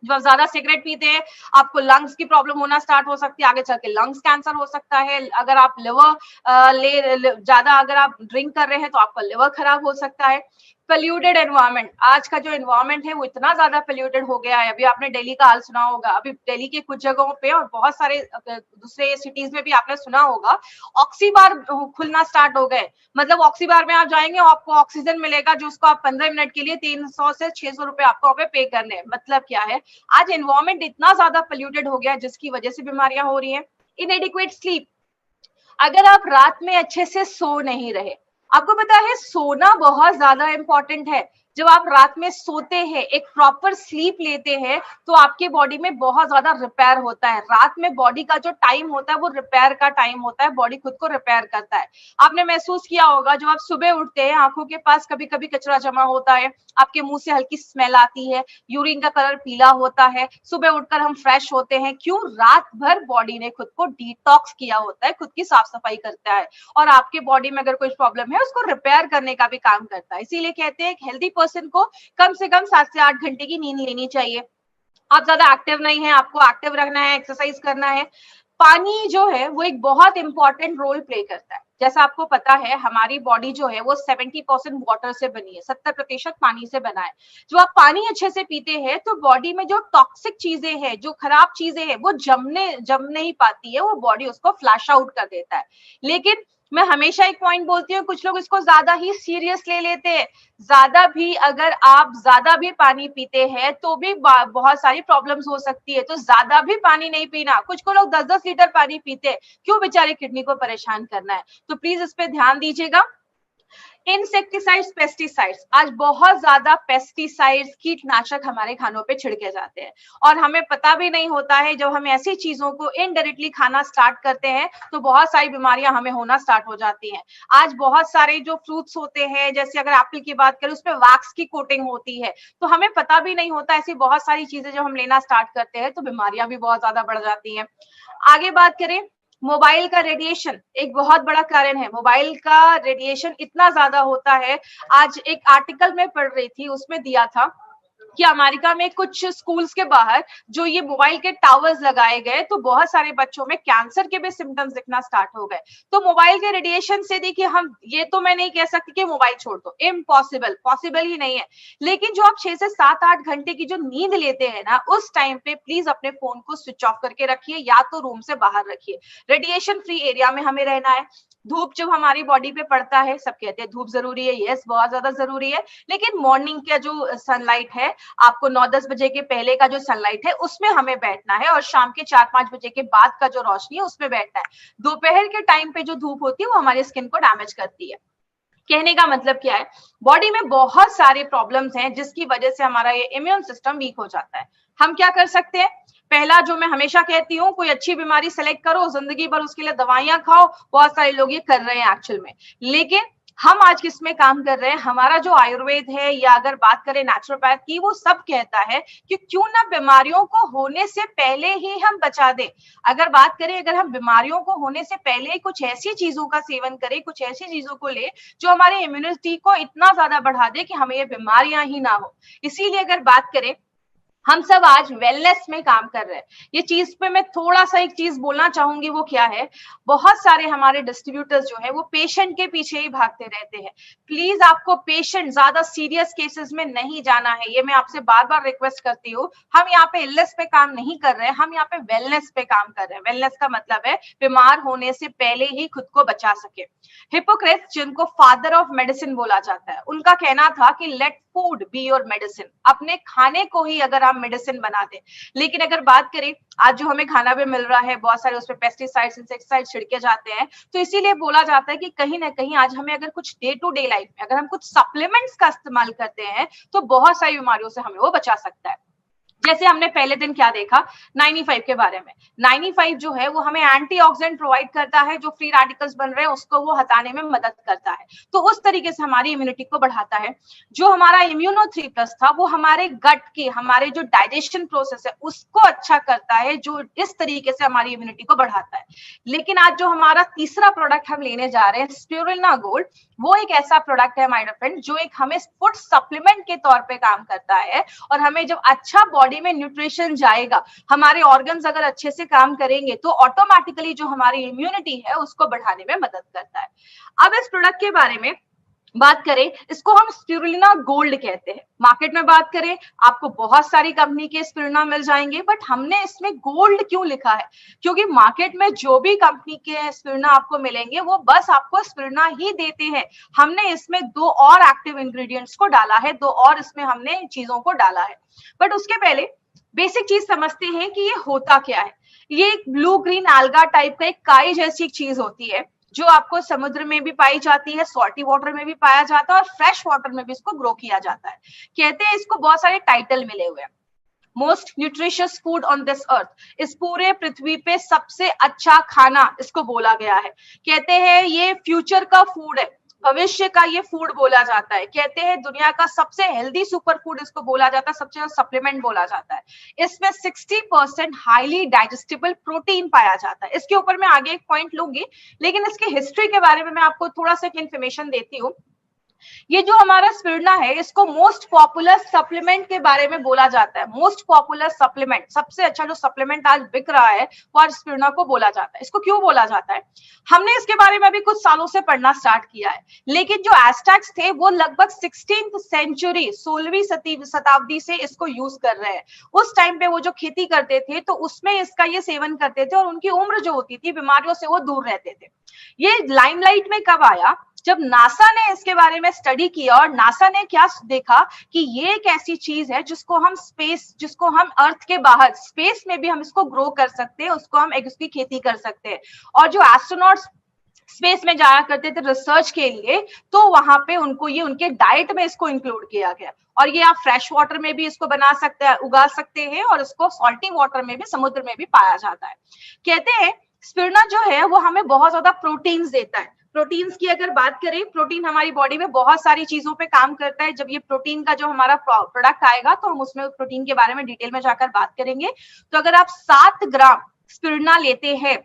जब आप ज्यादा सिगरेट पीते हैं, आपको लंग्स की प्रॉब्लम होना स्टार्ट हो सकती है, आगे चल के लंग्स कैंसर हो सकता है। अगर आप ज्यादा अगर आप ड्रिंक कर रहे हैं तो आपका लिवर खराब हो सकता है। पोल्यूटेड एनवायरनमेंट, आज का जो एनवायरनमेंट है वो इतना ज्यादा पोल्यूटेड हो गया है। अभी आपने दिल्ली का हाल सुना होगा, अभी दिल्ली के कुछ जगहों पे और बहुत सारे दूसरे सिटीज में भी आपने सुना होगा, ऑक्सी बार खुलना स्टार्ट हो गए। मतलब ऑक्सी बार में आप जाएंगे, आपको ऑक्सीजन मिलेगा जो उसको आप 15 मिनट के लिए 300 से 600 रुपए आपको पे करने हैं। मतलब क्या है, आज एनवायरनमेंट इतना ज्यादा पोल्यूटेड हो गया है जिसकी वजह से बीमारियां हो रही हैं। इनएडिक्वेट स्लीप, अगर आप रात में अच्छे से सो नहीं रहे, आपको पता है सोना बहुत ज्यादा इंपॉर्टेंट है। जब आप रात में सोते हैं, एक प्रॉपर स्लीप लेते हैं, तो आपके बॉडी में बहुत ज्यादा रिपेयर होता है। रात में बॉडी का जो टाइम होता है वो रिपेयर का टाइम होता है, बॉडी खुद को रिपेयर करता है। आपने महसूस किया होगा, जब आप सुबह उठते हैं, आंखों के पास कभी कभी कचरा जमा होता है, आपके मुंह से हल्की स्मेल आती है, यूरिन का कलर पीला होता है, सुबह उठकर हम फ्रेश होते हैं। क्यों? रात भर बॉडी ने खुद को डिटॉक्स किया होता है, खुद की साफ सफाई करता है, और आपके बॉडी में अगर कोई प्रॉब्लम है उसको रिपेयर करने का भी काम करता है। इसीलिए कहते हैं एक हेल्दी पर्सन को कम से कम 7 से 8 घंटे की नींद लेनी चाहिए। आप ज्यादा एक्टिव नहीं है, आपको एक्टिव रखना है, एक्सरसाइज करना है। पानी जो है वो एक बहुत इंपॉर्टेंट रोल प्ले करता है। जैसा आपको पता है हमारी बॉडी जो है वो 70% वाटर से बनी है, 70% पानी से बना है। जो आप पानी अच्छे से पीते हैं तो बॉडी में जो टॉक्सिक चीजें हैं, जो खराब चीजें हैं, वो जम नहीं पाती है, वो बॉडी उसको फ्लैश आउट कर देता है। लेकिन मैं हमेशा एक पॉइंट बोलती हूँ, कुछ लोग इसको ज्यादा ही सीरियस ले लेते हैं। ज्यादा भी अगर आप ज्यादा भी पानी पीते हैं तो भी बहुत सारी प्रॉब्लम्स हो सकती है। तो ज्यादा भी पानी नहीं पीना, कुछ को लोग 10-10 लीटर पानी पीते हैं, क्यों बेचारे किडनी को परेशान करना है। तो प्लीज इस पे ध्यान दीजिएगा। इंसेक्टिसाइड्स, पेस्टिसाइड्स, आज बहुत ज्यादा पेस्टिसाइड्स, कीटनाशक हमारे खानों पे छिड़के जाते हैं और हमें पता भी नहीं होता है। जब हम ऐसी चीजों को इनडायरेक्टली खाना स्टार्ट करते हैं तो बहुत सारी बीमारियां हमें होना स्टार्ट हो जाती हैं। आज बहुत सारे जो फ्रूट्स होते हैं, जैसे अगर एप्पल की बात करें, उसपे वैक्स की कोटिंग होती है, तो हमें पता भी नहीं होता। ऐसी बहुत सारी चीजें जब हम लेना स्टार्ट करते हैं तो बीमारियां भी बहुत ज्यादा बढ़ जाती हैं। आगे बात करें, मोबाइल का रेडिएशन एक बहुत बड़ा कारण है। मोबाइल का रेडिएशन इतना ज्यादा होता है। आज एक आर्टिकल में पढ़ रही थी, उसमें दिया था कि अमेरिका में कुछ स्कूल्स के बाहर जो ये मोबाइल के टावर्स लगाए गए तो बहुत सारे बच्चों में कैंसर के भी सिम्टम्स दिखना स्टार्ट हो गए। तो मोबाइल के रेडिएशन से देखिए, हम ये तो मैं नहीं कह सकती कि मोबाइल छोड़ दो, इम्पॉसिबल, पॉसिबल ही नहीं है। लेकिन जो आप 6 से 7-8 घंटे की जो नींद लेते हैं ना, उस टाइम पे प्लीज अपने फोन को स्विच ऑफ करके रखिए या तो रूम से बाहर रखिए। रेडिएशन फ्री एरिया में हमें रहना है। धूप जब हमारी बॉडी पे पड़ता है, सब कहते हैं धूप जरूरी है, यस बहुत ज्यादा जरूरी है, लेकिन मॉर्निंग का जो सनलाइट है, आपको 9-10 बजे के पहले का जो सनलाइट है उसमें हमें बैठना है और शाम के 4-5 बजे के बाद का जो रोशनी है उसमें बैठना है। दोपहर के टाइम पे जो धूप होती है वो हमारी स्किन को डैमेज करती है। कहने का मतलब क्या है, बॉडी में बहुत सारे प्रॉब्लम्स हैं जिसकी वजह से हमारा ये इम्यून सिस्टम वीक हो जाता है। हम क्या कर सकते हैं? पहला, जो मैं हमेशा कहती हूँ, कोई अच्छी बीमारी सेलेक्ट करो, जिंदगी भर उसके लिए दवाइयां खाओ। बहुत सारे लोग ये कर रहे हैं एक्चुअल में, लेकिन हम आज किस में काम कर रहे हैं? हमारा जो आयुर्वेद है या अगर बात करें नेचुरोपैथ की, वो सब कहता है कि क्यों ना बीमारियों को होने से पहले ही हम बचा दें। अगर बात करें, अगर हम बीमारियों को होने से पहले कुछ ऐसी चीजों का सेवन करें, कुछ ऐसी चीजों को ले जो हमारे इम्यूनिटी को इतना ज्यादा बढ़ा दे कि हमें ये बीमारियां ही ना हो। इसीलिए अगर बात करें, हम सब आज वेलनेस में काम कर रहे हैं। ये चीज पे मैं थोड़ा सा एक चीज बोलना चाहूंगी, वो क्या है, बहुत सारे हमारे डिस्ट्रीब्यूटर्स जो है वो पेशेंट के पीछे ही भागते रहते हैं। प्लीज आपको पेशेंट, ज्यादा सीरियस केसेस में नहीं जाना है, ये मैं आपसे बार बार रिक्वेस्ट करती हूँ। हम यहाँ पे इलनेस पे काम नहीं कर रहे हैं, हम यहाँ पे वेलनेस पे काम कर रहे हैं। वेलनेस का मतलब है बीमार होने से पहले ही खुद को बचा सके। हिपोक्रेट्स, जिनको फादर ऑफ मेडिसिन बोला जाता है, उनका कहना था कि let food be your medicine. अपने खाने को ही अगर हम मेडिसिन बना दें। लेकिन अगर बात करें, आज जो हमें खाना भी मिल रहा है, बहुत सारे उसपे पेस्टिसाइड्स, इंसेक्टिसाइड्स छिड़के जाते हैं, तो इसीलिए बोला जाता है कि कहीं ना कहीं आज हमें अगर कुछ डे टू डे लाइफ में अगर हम कुछ सप्लीमेंट्स का इस्तेमाल करते हैं तो बहुत सारी बीमारियों से हमें वो बचा सकता है। जैसे हमने पहले दिन क्या देखा, 95 के बारे में। 95 जो है वो हमें एंटीऑक्सीडेंट प्रोवाइड करता है, जो फ्री रेडिकल्स बन रहे हैं उसको वो हटाने में मदद करता है। तो उस तरीके से हमारी इम्यूनिटी को बढ़ाता है। जो हमारा इम्यूनो 3+ था, वो हमारे गट के, हमारे जो डाइजेशन प्रोसेस है उसको अच्छा करता है, जो इस तरीके से हमारी इम्यूनिटी को बढ़ाता है। लेकिन आज जो हमारा तीसरा प्रोडक्ट हम लेने जा रहे हैं, स्पिरुलिना गोल्ड, वो एक ऐसा प्रोडक्ट है माय फ्रेंड, जो एक हमें फूड सप्लीमेंट के तौर पे काम करता है। और हमें जब अच्छा बॉडी में न्यूट्रिशन जाएगा, हमारे ऑर्गन्स अगर अच्छे से काम करेंगे, तो ऑटोमेटिकली जो हमारी इम्यूनिटी है उसको बढ़ाने में मदद करता है। अब इस प्रोडक्ट के बारे में बात करें, इसको हम स्पिरुलिना गोल्ड कहते हैं। मार्केट में बात करें, आपको बहुत सारी कंपनी के स्पिरुलिना मिल जाएंगे, बट हमने इसमें गोल्ड क्यों लिखा है? क्योंकि मार्केट में जो भी कंपनी के स्पिरुलिना आपको मिलेंगे वो बस आपको स्पिरुलिना ही देते हैं। हमने इसमें 2 और एक्टिव इंग्रेडिएंट्स को डाला है, 2 और इसमें हमने चीजों को डाला है। बट उसके पहले बेसिक चीज समझते हैं कि ये होता क्या है। ये एक ब्लू ग्रीन alga टाइप का एक काई जैसी एक चीज होती है, जो आपको समुद्र में भी पाई जाती है, सॉल्टी वाटर में भी पाया जाता है और फ्रेश वाटर में भी इसको ग्रो किया जाता है। कहते हैं इसको बहुत सारे टाइटल मिले हुए हैं। Most nutritious food on this earth, इस पूरे पृथ्वी पे सबसे अच्छा खाना इसको बोला गया है। कहते हैं ये फ्यूचर का फूड है, भविष्य का ये फूड बोला जाता है। कहते हैं दुनिया का सबसे हेल्दी सुपर फूड इसको बोला जाता है, सबसे ज्यादा सप्लीमेंट बोला जाता है। इसमें 60% हाईली डाइजेस्टेबल प्रोटीन पाया जाता है। इसके ऊपर मैं आगे एक पॉइंट लूंगी, लेकिन इसकी हिस्ट्री के बारे में मैं आपको थोड़ा सा इंफॉर्मेशन देती हूँ। ये जो हमारा स्पिरुलिना है, इसको मोस्ट पॉपुलर सप्लीमेंट के बारे में बोला जाता है। मोस्ट पॉपुलर सप्लीमेंट, सबसे अच्छा जो सप्लीमेंट आज बिक रहा है वो आज स्पिरुलिना को बोला जाता है। इसको क्यों बोला जाता है? हमने इसके बारे में अभी कुछ सालों से पढ़ना स्टार्ट किया है, लेकिन जो एज़टेक्स थे वो लगभग 16th सेंचुरी, 16वीं शताब्दी से इसको यूज कर रहे हैं। उस टाइम पे वो जो खेती करते थे तो उसमें इसका ये सेवन करते थे और उनकी उम्र जो होती थी, बीमारियों से वो दूर रहते थे। ये लाइमलाइट में कब आया? जब नासा ने इसके बारे में स्टडी किया और नासा ने क्या देखा कि ये एक ऐसी चीज है जिसको हम अर्थ के बाहर स्पेस में भी हम इसको ग्रो कर सकते हैं, उसको हम उसकी खेती कर सकते हैं। और जो एस्ट्रोनॉट्स स्पेस में जाया करते थे रिसर्च के लिए, तो वहां पे उनको ये उनके डाइट में इसको इंक्लूड किया गया। और ये आप फ्रेश वाटर में भी इसको बना सकते हैं, उगा सकते हैं, और इसको सॉल्टी वाटर में भी, समुद्र में भी पाया जाता है। कहते हैं स्पिरुलिना जो है वो हमें बहुत ज्यादा प्रोटीन्स देता है। प्रोटीन्स की अगर बात करें, प्रोटीन हमारी बॉडी में बहुत सारी चीजों पे काम करता है। जब ये प्रोटीन का जो हमारा प्रोडक्ट आएगा तो हम उसमें प्रोटीन के बारे में डिटेल में जाकर बात करेंगे। तो अगर आप 7 ग्राम स्पिरुलिना लेते हैं,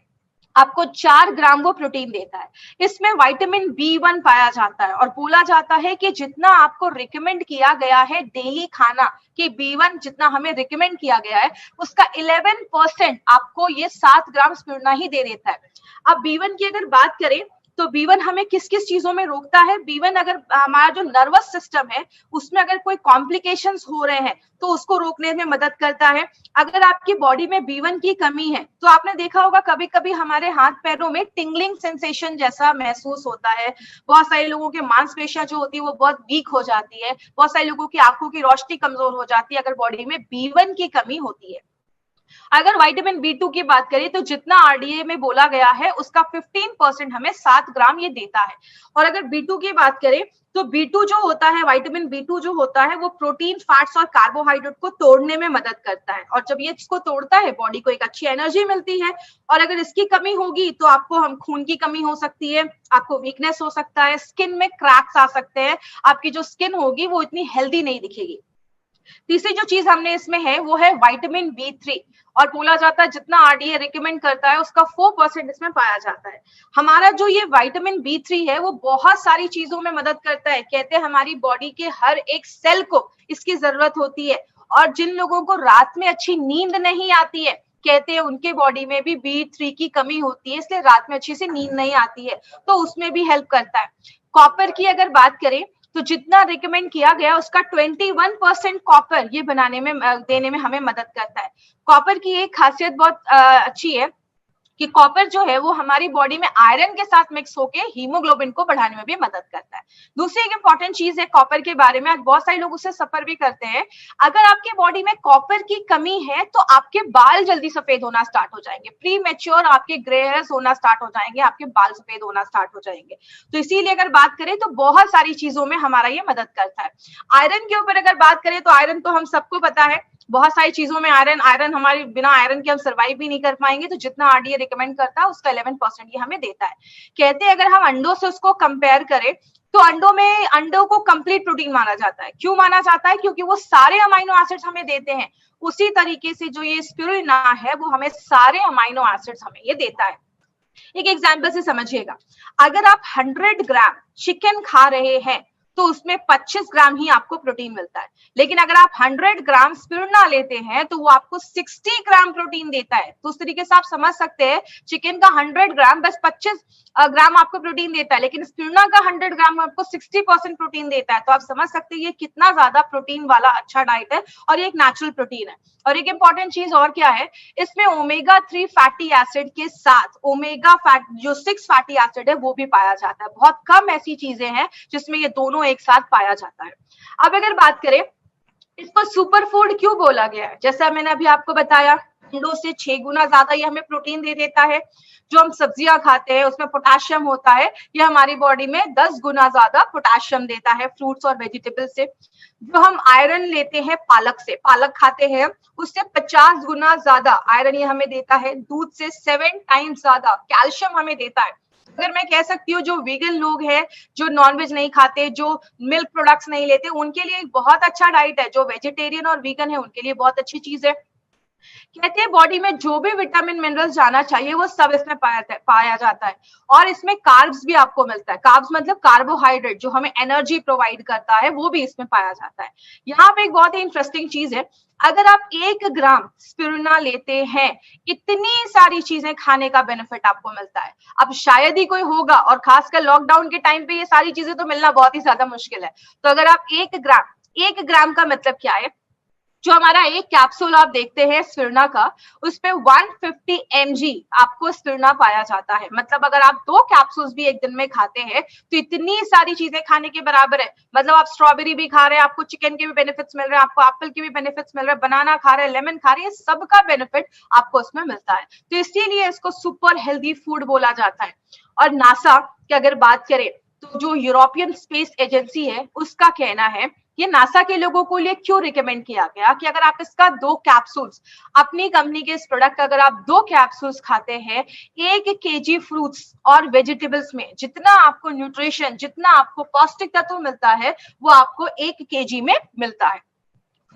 आपको 4 ग्राम वो प्रोटीन देता है। इसमें विटामिन B1 पाया जाता है और बोला जाता है कि जितना आपको रिकमेंड किया गया है डेली खाना कि B1 जितना हमें रिकमेंड किया गया है, उसका 11% आपको ये 7 ग्राम स्पिरुलिना ही दे देता है। अब B1 की अगर बात करें तो B1 हमें किस किस चीजों में रोकता है? B1 अगर हमारा जो नर्वस सिस्टम है उसमें अगर कोई कॉम्प्लिकेशंस हो रहे हैं तो उसको रोकने में मदद करता है। अगर आपकी बॉडी में B1 की कमी है तो आपने देखा होगा कभी कभी हमारे हाथ पैरों में टिंगलिंग सेंसेशन जैसा महसूस होता है। बहुत सारे लोगों के मांसपेशियां जो होती है वो बहुत वीक हो जाती है। बहुत सारे लोगों की आंखों की रोशनी कमजोर हो जाती है अगर बॉडी में B1 की कमी होती है। अगर विटामिन B2 की बात करें तो जितना आरडीए में बोला गया है उसका 15% हमें 7 ग्राम ये देता है। और अगर B2 की बात करें तो B2 जो होता है, विटामिन B2 जो होता है वो प्रोटीन, फैट्स और कार्बोहाइड्रेट को तोड़ने में मदद करता है। और जब ये इसको तोड़ता है बॉडी को एक अच्छी एनर्जी मिलती है। और अगर इसकी कमी होगी तो आपको हम खून की कमी हो सकती है, आपको वीकनेस हो सकता है, स्किन में क्रैक्स आ सकते हैं, आपकी जो स्किन होगी वो इतनी हेल्दी नहीं दिखेगी। तीसरी जो चीज हमने इसमें है वो है विटामिन B3। और बोला जाता है जितना आरडीए रिकमेंड करता है उसका 4% इसमें पाया जाता है। हमारा जो ये विटामिन B3 है वो बहुत सारी चीजों में मदद करता है। कहते हैं हमारी बॉडी के हर एक सेल को इसकी जरूरत होती है। और जिन लोगों को रात में अच्छी नींद नहीं आती है, कहते हैं उनके बॉडी में भी B3 की कमी होती है, इसलिए रात में अच्छी से नींद नहीं आती है, तो उसमें भी हेल्प करता है। कॉपर की अगर बात करें तो जितना रिकमेंड किया गया उसका 21% कॉपर ये बनाने में, देने में हमें मदद करता है। कॉपर की एक खासियत बहुत अच्छी है कि कॉपर जो है वो हमारी बॉडी में आयरन के साथ मिक्स होके हीमोग्लोबिन को बढ़ाने में भी मदद करता है। दूसरी एक इंपॉर्टेंट चीज है कॉपर के बारे में, आज बहुत सारे लोग उससे सफर भी करते हैं। अगर आपके बॉडी में कॉपर की कमी है तो आपके बाल जल्दी सफेद होना स्टार्ट हो जाएंगे, प्री मैच्योर आपके ग्रे हेयर्स होना स्टार्ट हो जाएंगे, आपके बाल सफेद होना स्टार्ट हो जाएंगे। तो इसीलिए अगर बात करें तो बहुत सारी चीजों में हमारा ये मदद करता है। आयरन के ऊपर अगर बात करें तो आयरन तो हम सबको पता है, बहुत सारी चीजों में आयरन हमारे बिना आयरन के हम सर्वाइव भी नहीं कर पाएंगे। तो जितना आरडीए रिकमेंड करता है उसका 11% ये हमें देता है। कहते हैं अगर हम अंडों से उसको कंपेयर करें तो अंडों को कंप्लीट प्रोटीन माना जाता है। क्यों माना जाता है? क्योंकि वो सारे अमाइनो एसिड्स हमें देते हैं। उसी तरीके से जो ये स्पिरुलिना है वो हमें सारे अमाइनो एसिड्स हमें ये देता है। एक एग्जाम्पल से समझिएगा, अगर आप 100 ग्राम चिकन खा रहे हैं तो उसमें 25 ग्राम ही आपको प्रोटीन मिलता है। लेकिन अगर आप 100 ग्राम स्पिरुलिना लेते हैं तो वो आपको 60 ग्राम प्रोटीन देता है। तो उस तरीके से आप समझ सकते हैं चिकन का 100 ग्राम बस 25 ग्राम आपको प्रोटीन देता है, लेकिन स्पिरुलिना का 100 ग्राम आपको 60% प्रोटीन देता है। तो आप समझ सकते हैं ये कितना ज्यादा प्रोटीन वाला अच्छा डाइट है और ये एक नेचुरल प्रोटीन है। और एक इंपॉर्टेंट चीज और क्या है, इसमें ओमेगा 3 फैटी एसिड के साथ ओमेगा फैट जो 6 फैटी एसिड है वो भी पाया जाता है। बहुत कम ऐसी चीजें हैं जिसमें ये दोनों एक साथ पाया जाता है। अब अगर बात करें इसको सुपर फूड क्यों बोला गया है, जैसा मैंने अभी आपको बताया अंडों से 6 गुना ज्यादा ये हमें प्रोटीन दे देता है। जो हम सब्जियां खाते हैं उसमें पोटेशियम होता है, ये हमारी बॉडी में 10 गुना ज्यादा पोटेशियम देता है फ्रूट्स और वेजिटेबल से। जो हम आयरन लेते हैं पालक से, पालक खाते हैं उससे 50 गुना ज्यादा आयरन ये हमें देता है। दूध से 7 टाइम्स ज्यादा कैल्शियम हमें देता है। अगर मैं कह सकती हूँ जो वीगन लोग हैं, जो नॉनवेज नहीं खाते, जो मिल्क प्रोडक्ट्स नहीं लेते, उनके लिए एक बहुत अच्छा डाइट है। जो वेजिटेरियन और वीगन है उनके लिए बहुत अच्छी चीज है। कहते हैं बॉडी में जो भी विटामिन मिनरल्स जाना चाहिए वो सब इसमें पाया जाता है। और इसमें कार्ब्स भी आपको मिलता है। कार्ब्स मतलब कार्बोहाइड्रेट जो हमें एनर्जी प्रोवाइड करता है, वो भी इसमें पाया जाता है। यहाँ पे एक बहुत ही इंटरेस्टिंग चीज है, अगर आप 1 ग्राम स्पिरुलिना लेते हैं, इतनी सारी चीजें खाने का बेनिफिट आपको मिलता है। अब शायद ही कोई होगा, और खासकर लॉकडाउन के टाइम पे ये सारी चीजें तो मिलना बहुत ही ज्यादा मुश्किल है। तो अगर आप 1 ग्राम का मतलब क्या है, जो हमारा एक कैप्सूल आप देखते हैं स्पिरुलिना का, उसपे 150 mg आपको स्पिरुलिना पाया जाता है। मतलब अगर आप 2 कैप्सूल्स भी एक दिन में खाते हैं तो इतनी सारी चीजें खाने के बराबर है। मतलब आप स्ट्रॉबेरी भी खा रहे हैं, आपको चिकन के भी बेनिफिट्स मिल रहे हैं, आपको एप्पल के भी बेनिफिट्स मिल रहे हैं, बनाना खा रहे हैं, लेमन खा रहे हैं, सबका बेनिफिट आपको उसमें मिलता है। तो इसीलिए इसको सुपर हेल्दी फूड बोला जाता है। और नासा की अगर बात करें तो जो यूरोपियन स्पेस एजेंसी है, उसका कहना है, ये नासा के लोगों को लिए क्यों रिकमेंड किया गया कि अगर आप इसका 2 कैप्सूल्स, अपनी कंपनी के इस प्रोडक्ट का अगर आप 2 कैप्सूल्स खाते हैं, 1 kg फ्रूट्स और वेजिटेबल्स में जितना आपको न्यूट्रिशन, जितना आपको पौष्टिक तत्व मिलता है, वो आपको 1 kg में मिलता है।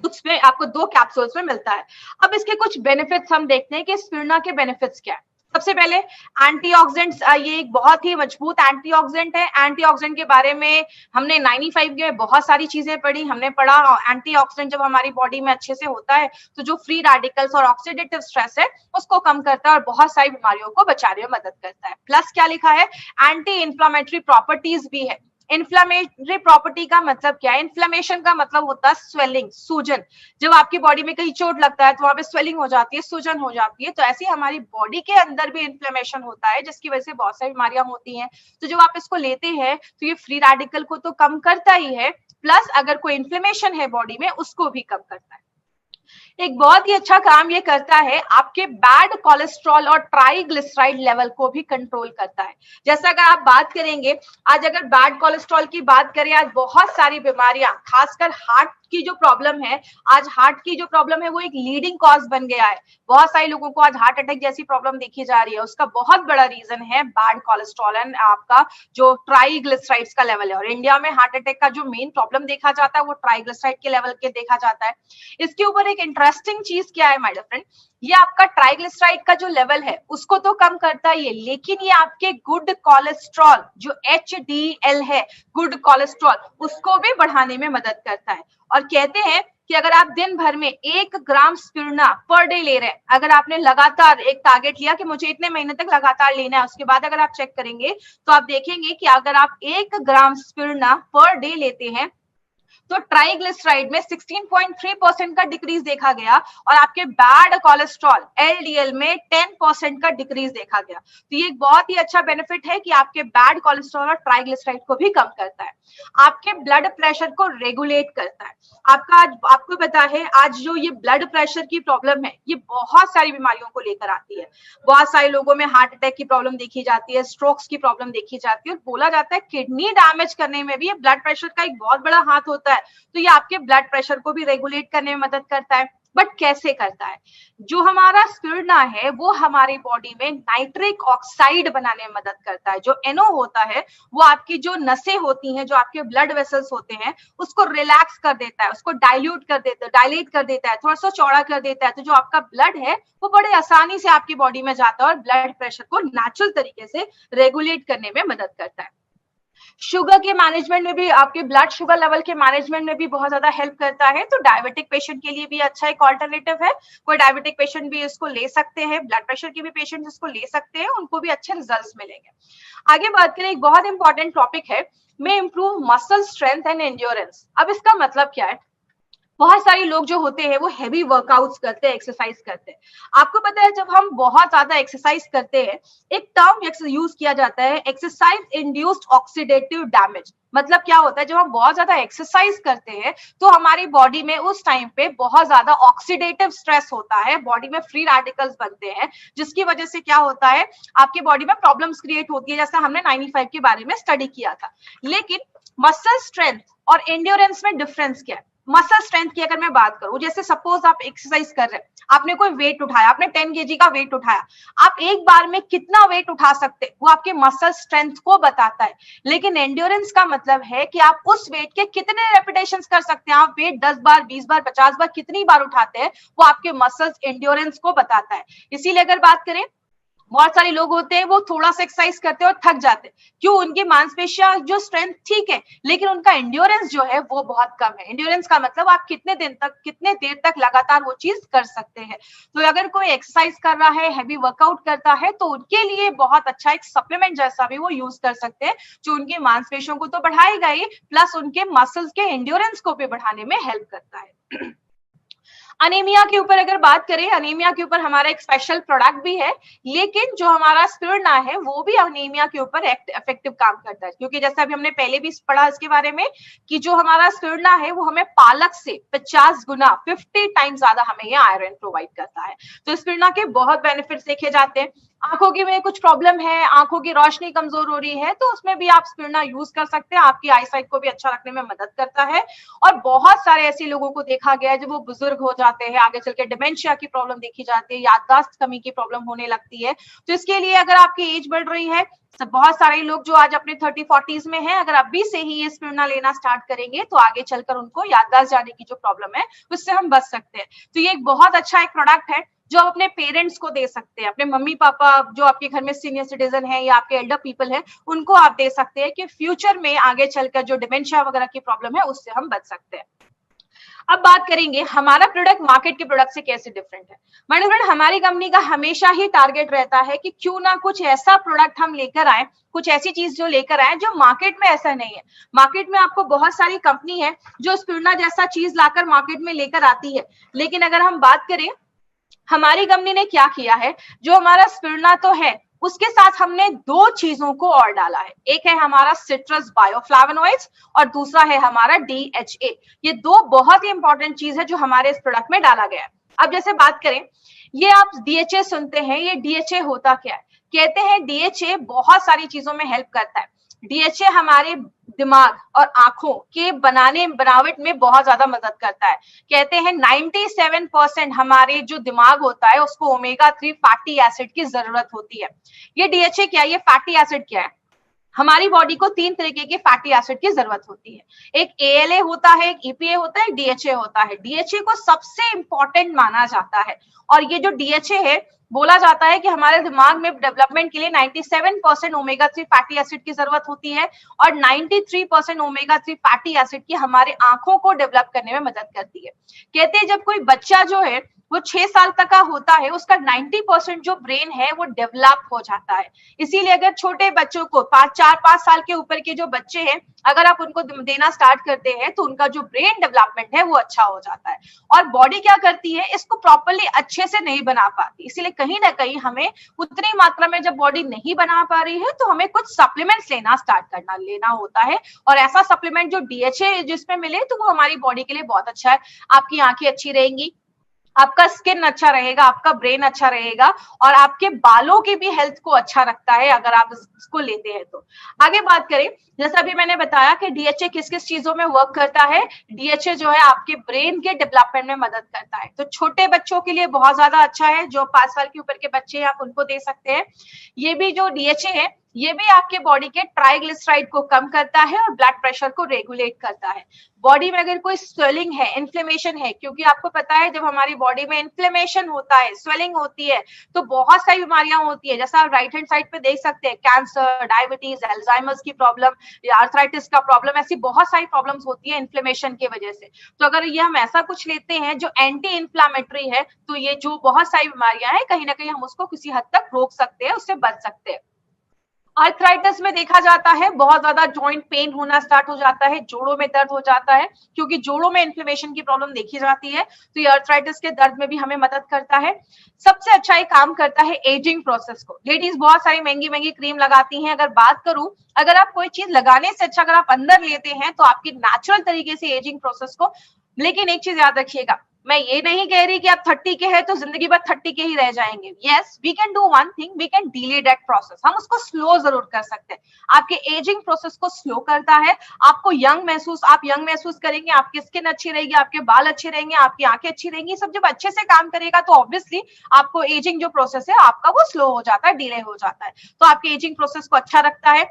उसमें आपको 2 कैप्सूल्स में मिलता है। अब इसके कुछ बेनिफिट्स हम देखते हैं कि स्पिरुलिना के बेनिफिट्स क्या है। सबसे पहले एंटीऑक्सीडेंट्स, ये एक बहुत ही मजबूत एंटीऑक्सीडेंट है। एंटीऑक्सीडेंट के बारे में हमने 95 में बहुत सारी चीजें पढ़ी। हमने पढ़ा एंटीऑक्सीडेंट जब हमारी बॉडी में अच्छे से होता है तो जो फ्री रेडिकल्स और ऑक्सीडेटिव स्ट्रेस है उसको कम करता है और बहुत सारी बीमारियों को बचाने में मदद करता है। प्लस क्या लिखा है, एंटी इंफ्लेमेटरी प्रॉपर्टीज भी है। इन्फ्लेमेटरी प्रॉपर्टी का मतलब क्या है, इन्फ्लेमेशन का मतलब होता है स्वेलिंग, सूजन। जब आपकी बॉडी में कहीं चोट लगता है तो वहां पे स्वेलिंग हो जाती है, सूजन हो जाती है। तो ऐसे ही हमारी बॉडी के अंदर भी इन्फ्लेमेशन होता है, जिसकी वजह से बहुत सारी बीमारियां होती हैं। तो जब आप इसको लेते हैं तो ये फ्री रेडिकल को तो कम करता ही है, प्लस अगर कोई इन्फ्लेमेशन है बॉडी में उसको भी कम करता है। एक बहुत ही अच्छा काम ये करता है, आपके बैड कोलेस्ट्रॉल और ट्राइग्लिसराइड लेवल को भी कंट्रोल करता है। जैसा अगर आप बात करेंगे, आज अगर बैड कोलेस्ट्रॉल की बात करें, आज बहुत सारी बीमारियां, खासकर हार्ट की जो प्रॉब्लम है, आज हार्ट की जो प्रॉब्लम है वो एक लीडिंग कॉज बन गया है। बहुत सारे लोगों को आज हार्ट अटैक जैसी प्रॉब्लम देखी जा रही है। उसका बहुत बड़ा रीजन है बैड कोलेस्ट्रॉल एंड आपका जो ट्राइग्लिसराइड्स का लेवल है। और इंडिया में हार्ट अटैक का जो मेन प्रॉब्लम देखा जाता है वो ट्राइग्लिसराइड के लेवल के देखा जाता है। इसके ऊपर एक इंटरेस्टिंग चीज क्या है माय डियर फ्रेंड, ये आपका ट्राइग्लिसराइड का जो लेवल है उसको तो कम करता ही है, लेकिन ये आपके गुड कोलेस्ट्रॉल जो HDL है, गुड कोलेस्ट्रॉल, उसको भी बढ़ाने में मदद करता है। और कहते हैं कि अगर आप दिन भर में 1 ग्राम स्पिरुलिना पर डे ले रहे हैं, अगर आपने लगातार एक टारगेट लिया कि मुझे इतने महीने तक लगातार लेना है, उसके बाद अगर आप चेक करेंगे तो आप देखेंगे कि अगर आप 1 ग्राम स्पिरुलिना पर डे लेते हैं तो ट्राइग्लिसराइड में 16.3% का डिक्रीज देखा गया और आपके बैड कोलेस्ट्रॉल LDL में 10% का डिक्रीज देखा गया। तो ये एक बहुत ही अच्छा बेनिफिट है कि आपके बैड कोलेस्ट्रॉल और ट्राइग्लिसराइड को भी कम करता है, आपके ब्लड प्रेशर को रेगुलेट करता है। आपको पता है आज जो ये ब्लड प्रेशर की प्रॉब्लम है ये बहुत सारी बीमारियों को लेकर आती है। बहुत सारे लोगों में हार्ट अटैक की प्रॉब्लम देखी जाती है, स्ट्रोक्स की प्रॉब्लम देखी जाती है, और बोला जाता है किडनी डैमेज करने में भी ये ब्लड प्रेशर का एक बहुत बड़ा हाथ होता है। तो ये आपके ब्लड प्रेशर को भी रेगुलेट करने में मदद करता है। बट कैसे करता है, जो हमारा स्पिरुलिना है वो हमारी बॉडी में नाइट्रिक ऑक्साइड बनाने में मदद करता है। जो NO होता है वो आपकी जो नसें होती हैं, जो आपके ब्लड वेसल्स होते हैं, उसको रिलैक्स कर देता है, उसको डाइल्यूट कर देता है, डायलेट कर देता है, थोड़ा सा चौड़ा कर देता है। तो जो आपका ब्लड है वो बड़े आसानी से आपकी बॉडी में जाता है और ब्लड प्रेशर को नेचुरल तरीके से रेगुलेट करने में मदद करता है। शुगर के मैनेजमेंट में भी, आपके ब्लड शुगर लेवल के मैनेजमेंट में भी बहुत ज्यादा हेल्प करता है। तो डायबिटिक पेशेंट के लिए भी अच्छा एक ऑल्टरनेटिव है। कोई डायबिटिक पेशेंट भी इसको ले सकते हैं, ब्लड प्रेशर के भी पेशेंट इसको ले सकते हैं, उनको भी अच्छे रिजल्ट्स मिलेंगे। आगे बात करें, एक बहुत इंपॉर्टेंट टॉपिक है, में improve muscle strength and endurance. अब इसका मतलब क्या है, बहुत सारे लोग जो होते हैं वो हैवी वर्कआउट्स करते हैं, एक्सरसाइज करते हैं। आपको पता है जब हम बहुत ज्यादा एक्सरसाइज करते हैं, एक टर्म यूज किया जाता है, एक्सरसाइज इंड्यूस्ड ऑक्सीडेटिव डैमेज। मतलब क्या होता है, जब हम बहुत ज्यादा एक्सरसाइज करते हैं तो हमारी बॉडी में उस टाइम पे बहुत ज्यादा ऑक्सीडेटिव स्ट्रेस होता है, बॉडी में फ्री रेडिकल्स बनते हैं, जिसकी वजह से क्या होता है, आपकी बॉडी में प्रॉब्लम्स क्रिएट होती है, जैसा हमने 95 के बारे में स्टडी किया था। लेकिन मसल स्ट्रेंथ और एंड्योरेंस में डिफरेंस क्या है? मसल स्ट्रेंथ की अगर मैं बात करूं, जैसे सपोज आप एक्सरसाइज कर रहे हैं, आपने कोई वेट उठाया, आपने 10 केजी का वेट उठाया, आप एक बार में कितना वेट उठा सकते हैं वो आपके मसल स्ट्रेंथ को बताता है। लेकिन एंड्योरेंस का मतलब है कि आप उस वेट के कितने रेपिटेशंस कर सकते हैं। आप वेट 10 बार, 20 बार, 50 बार कितनी बार उठाते हैं वो आपके मसल्स एंड्योरेंस को बताता है। इसीलिए अगर बात करें, बहुत सारे लोग होते हैं वो थोड़ा सा एक्सरसाइज करते हैं और थक जाते हैं। क्यों? उनकी मांसपेशियां जो स्ट्रेंथ ठीक है, लेकिन उनका एंड्योरेंस जो है वो बहुत कम है। एंड्योरेंस का मतलब आप कितने दिन तक, कितने देर तक लगातार वो चीज कर सकते हैं। तो अगर कोई एक्सरसाइज कर रहा है, हैवी वर्कआउट करता है, तो उनके लिए बहुत अच्छा एक सप्लीमेंट जैसा भी वो यूज कर सकते हैं, जो उनकी मांसपेशियों को तो बढ़ाएगा ही, प्लस उनके मसल्स के एंड्योरेंस को भी बढ़ाने में हेल्प करता है। अनीमिया के ऊपर अगर बात करें, अनीमिया के ऊपर हमारा एक स्पेशल प्रोडक्ट भी है, लेकिन जो हमारा स्पिरुलिना है वो भी अनीमिया के ऊपर इफेक्टिव काम करता है। क्योंकि जैसा अभी हमने पहले भी पढ़ा इसके बारे में कि जो हमारा स्पिरुलिना है वो हमें पालक से 50 गुना 50 टाइम्स ज्यादा हमें ये आयरन प्रोवाइड करता है। तो स्पिरुलिना के बहुत बेनिफिट्स देखे जाते हैं। आंखों की में कुछ प्रॉब्लम है, आंखों की रोशनी कमजोर हो रही है, तो उसमें भी आप स्पिरुलिना यूज कर सकते हैं, आपकी आईसाइट को भी अच्छा रखने में मदद करता है। और बहुत सारे ऐसे लोगों को देखा गया है जब वो बुजुर्ग हो जाते हैं, आगे चल के डिमेंशिया की प्रॉब्लम देखी जाती है, याददाश्त कमी की प्रॉब्लम होने लगती है। तो इसके लिए अगर आपकी एज बढ़ रही है, तो बहुत सारे लोग जो आज अपने 30-40s में हैं, अगर अभी से ही ये स्पिरुलिना लेना स्टार्ट करेंगे तो आगे चलकर उनको याददाश्त जाने की जो प्रॉब्लम है उससे हम बच सकते हैं। तो ये एक बहुत अच्छा एक प्रोडक्ट है जो आप अपने पेरेंट्स को दे सकते हैं, अपने मम्मी पापा जो आपके घर में सीनियर सिटीजन है या आपके एल्डर पीपल है, उनको आप दे सकते हैं कि फ्यूचर में आगे चलकर जो डिमेंशिया वगैरह की प्रॉब्लम है उससे हम बच सकते हैं। अब बात करेंगे हमारा प्रोडक्ट मार्केट के प्रोडक्ट से कैसे डिफरेंट है। माय डियर फ्रेंड, हमारी कंपनी का हमेशा ही टारगेट रहता है कि क्यों ना कुछ ऐसा प्रोडक्ट हम लेकर आए, कुछ ऐसी चीज जो लेकर आए जो मार्केट में ऐसा नहीं है। मार्केट में आपको बहुत सारी कंपनी है जो स्पिरुलिना जैसा चीज लाकर मार्केट में लेकर आती है, लेकिन अगर हम बात करें हमारी कंपनी ने क्या किया है, जो हमारा स्पिरुलिना तो है उसके साथ हमने दो चीजों को और डाला है। एक है हमारा सिट्रस बायोफ्लावोनॉइड्स और दूसरा है हमारा DHA। ये दो बहुत ही इंपॉर्टेंट चीज है जो हमारे इस प्रोडक्ट में डाला गया है। अब जैसे बात करें, ये आप DHA सुनते हैं, ये DHA होता क्या है? कहते हैं DHA बहुत सारी चीजों में हेल्प करता है। DHA हमारे दिमाग और आंखों के बनावट में बहुत ज्यादा मदद करता है। कहते हैं 97% हमारे जो दिमाग होता है उसको ओमेगा 3 फैटी एसिड की जरूरत होती है। ये DHA क्या है? ये फैटी एसिड क्या है? हमारी बॉडी को 3 तरीके के फैटी एसिड की जरूरत होती है। एक ALA होता है, एक EPA होता है, एक DHA होता है। DHA को सबसे इंपॉर्टेंट माना जाता है और ये जो DHA है, बोला जाता है कि हमारे दिमाग में डेवलपमेंट के लिए 97% ओमेगा 3 फैटी एसिड की जरूरत होती है और 93% ओमेगा 3 फैटी एसिड की हमारे आंखों को डेवलप करने में मदद करती है। कहते हैं जब कोई बच्चा जो है वो 6 साल तक का होता है, उसका 90% जो ब्रेन है वो डेवलप हो जाता है। इसीलिए अगर छोटे बच्चों को 4-5 साल के ऊपर के जो बच्चे हैं, अगर आप उनको देना स्टार्ट करते हैं तो उनका जो ब्रेन डेवलपमेंट है वो अच्छा हो जाता है। और बॉडी क्या करती है, इसको प्रॉपर्ली अच्छे से नहीं बना पाती। इसीलिए कहीं ना कहीं हमें उतनी मात्रा में जब बॉडी नहीं बना पा रही है तो हमें कुछ सप्लीमेंट्स लेना होता है। और ऐसा सप्लीमेंट जो DHA जिसमें मिले तो वो हमारी बॉडी के लिए बहुत अच्छा है। आपकी आंखें अच्छी रहेंगी, आपका स्किन अच्छा रहेगा, आपका ब्रेन अच्छा रहेगा और आपके बालों की भी हेल्थ को अच्छा रखता है अगर आप इसको लेते हैं तो। आगे बात करें, जैसा अभी मैंने बताया कि DHA किस किस चीजों में वर्क करता है। DHA जो है आपके ब्रेन के डेवलपमेंट में मदद करता है, तो छोटे बच्चों के लिए बहुत ज्यादा अच्छा है। जो 5 साल के ऊपर के बच्चे हैं आप उनको दे सकते हैं। ये भी जो DHA है ये भी आपके बॉडी के ट्राइग्लिसराइड को कम करता है और ब्लड प्रेशर को रेगुलेट करता है। बॉडी में अगर कोई स्वेलिंग है, इन्फ्लेमेशन है, क्योंकि आपको पता है जब हमारी बॉडी में इन्फ्लेमेशन होता है, स्वेलिंग होती है, तो बहुत सारी बीमारियां होती है। जैसा आप राइट हैंड साइड पे देख सकते हैं, कैंसर, डायबिटीज, अल्जाइमर्स की प्रॉब्लम या आर्थराइटिस का प्रॉब्लम, ऐसी बहुत सारी प्रॉब्लम्स होती है इन्फ्लेमेशन की वजह से। तो अगर ये हम ऐसा कुछ लेते हैं जो एंटी इन्फ्लामेटरी है, तो ये जो बहुत सारी बीमारियां हैं कहीं ना कहीं हम उसको किसी हद तक रोक सकते हैं, उससे बच सकते हैं। आर्थराइटिस में देखा जाता है बहुत ज्यादा जॉइंट पेन होना स्टार्ट हो जाता है, जोड़ों में दर्द हो जाता है, क्योंकि जोड़ों में इन्फ्लेमेशन की प्रॉब्लम देखी जाती है। तो ये आर्थराइटिस के दर्द में भी हमें मदद करता है। सबसे अच्छा ये काम करता है एजिंग प्रोसेस को। लेडीज बहुत सारी महंगी महंगी क्रीम लगाती हैं। अगर बात करूं, अगर आप कोई चीज लगाने से अच्छा अगर आप अंदर लेते हैं तो आपकी नेचुरल तरीके से एजिंग प्रोसेस को। लेकिन एक चीज याद रखिएगा, मैं ये नहीं कह रही कि आप 30 के हैं तो जिंदगी भर 30 के ही रह जाएंगे। Yes, we can do one thing, we can delay that process, हम उसको स्लो जरूर कर सकते हैं। आपके एजिंग प्रोसेस को स्लो करता है, आपको आप यंग महसूस करेंगे, आपकी स्किन अच्छी रहेगी, आपके बाल अच्छे रहेंगे, आपकी आंखें अच्छी रहेंगी। सब जब अच्छे से काम करेगा तो ऑब्वियसली आपको एजिंग जो प्रोसेस है आपका वो स्लो हो जाता है, डिले हो जाता है। तो आपके एजिंग प्रोसेस को अच्छा रखता है।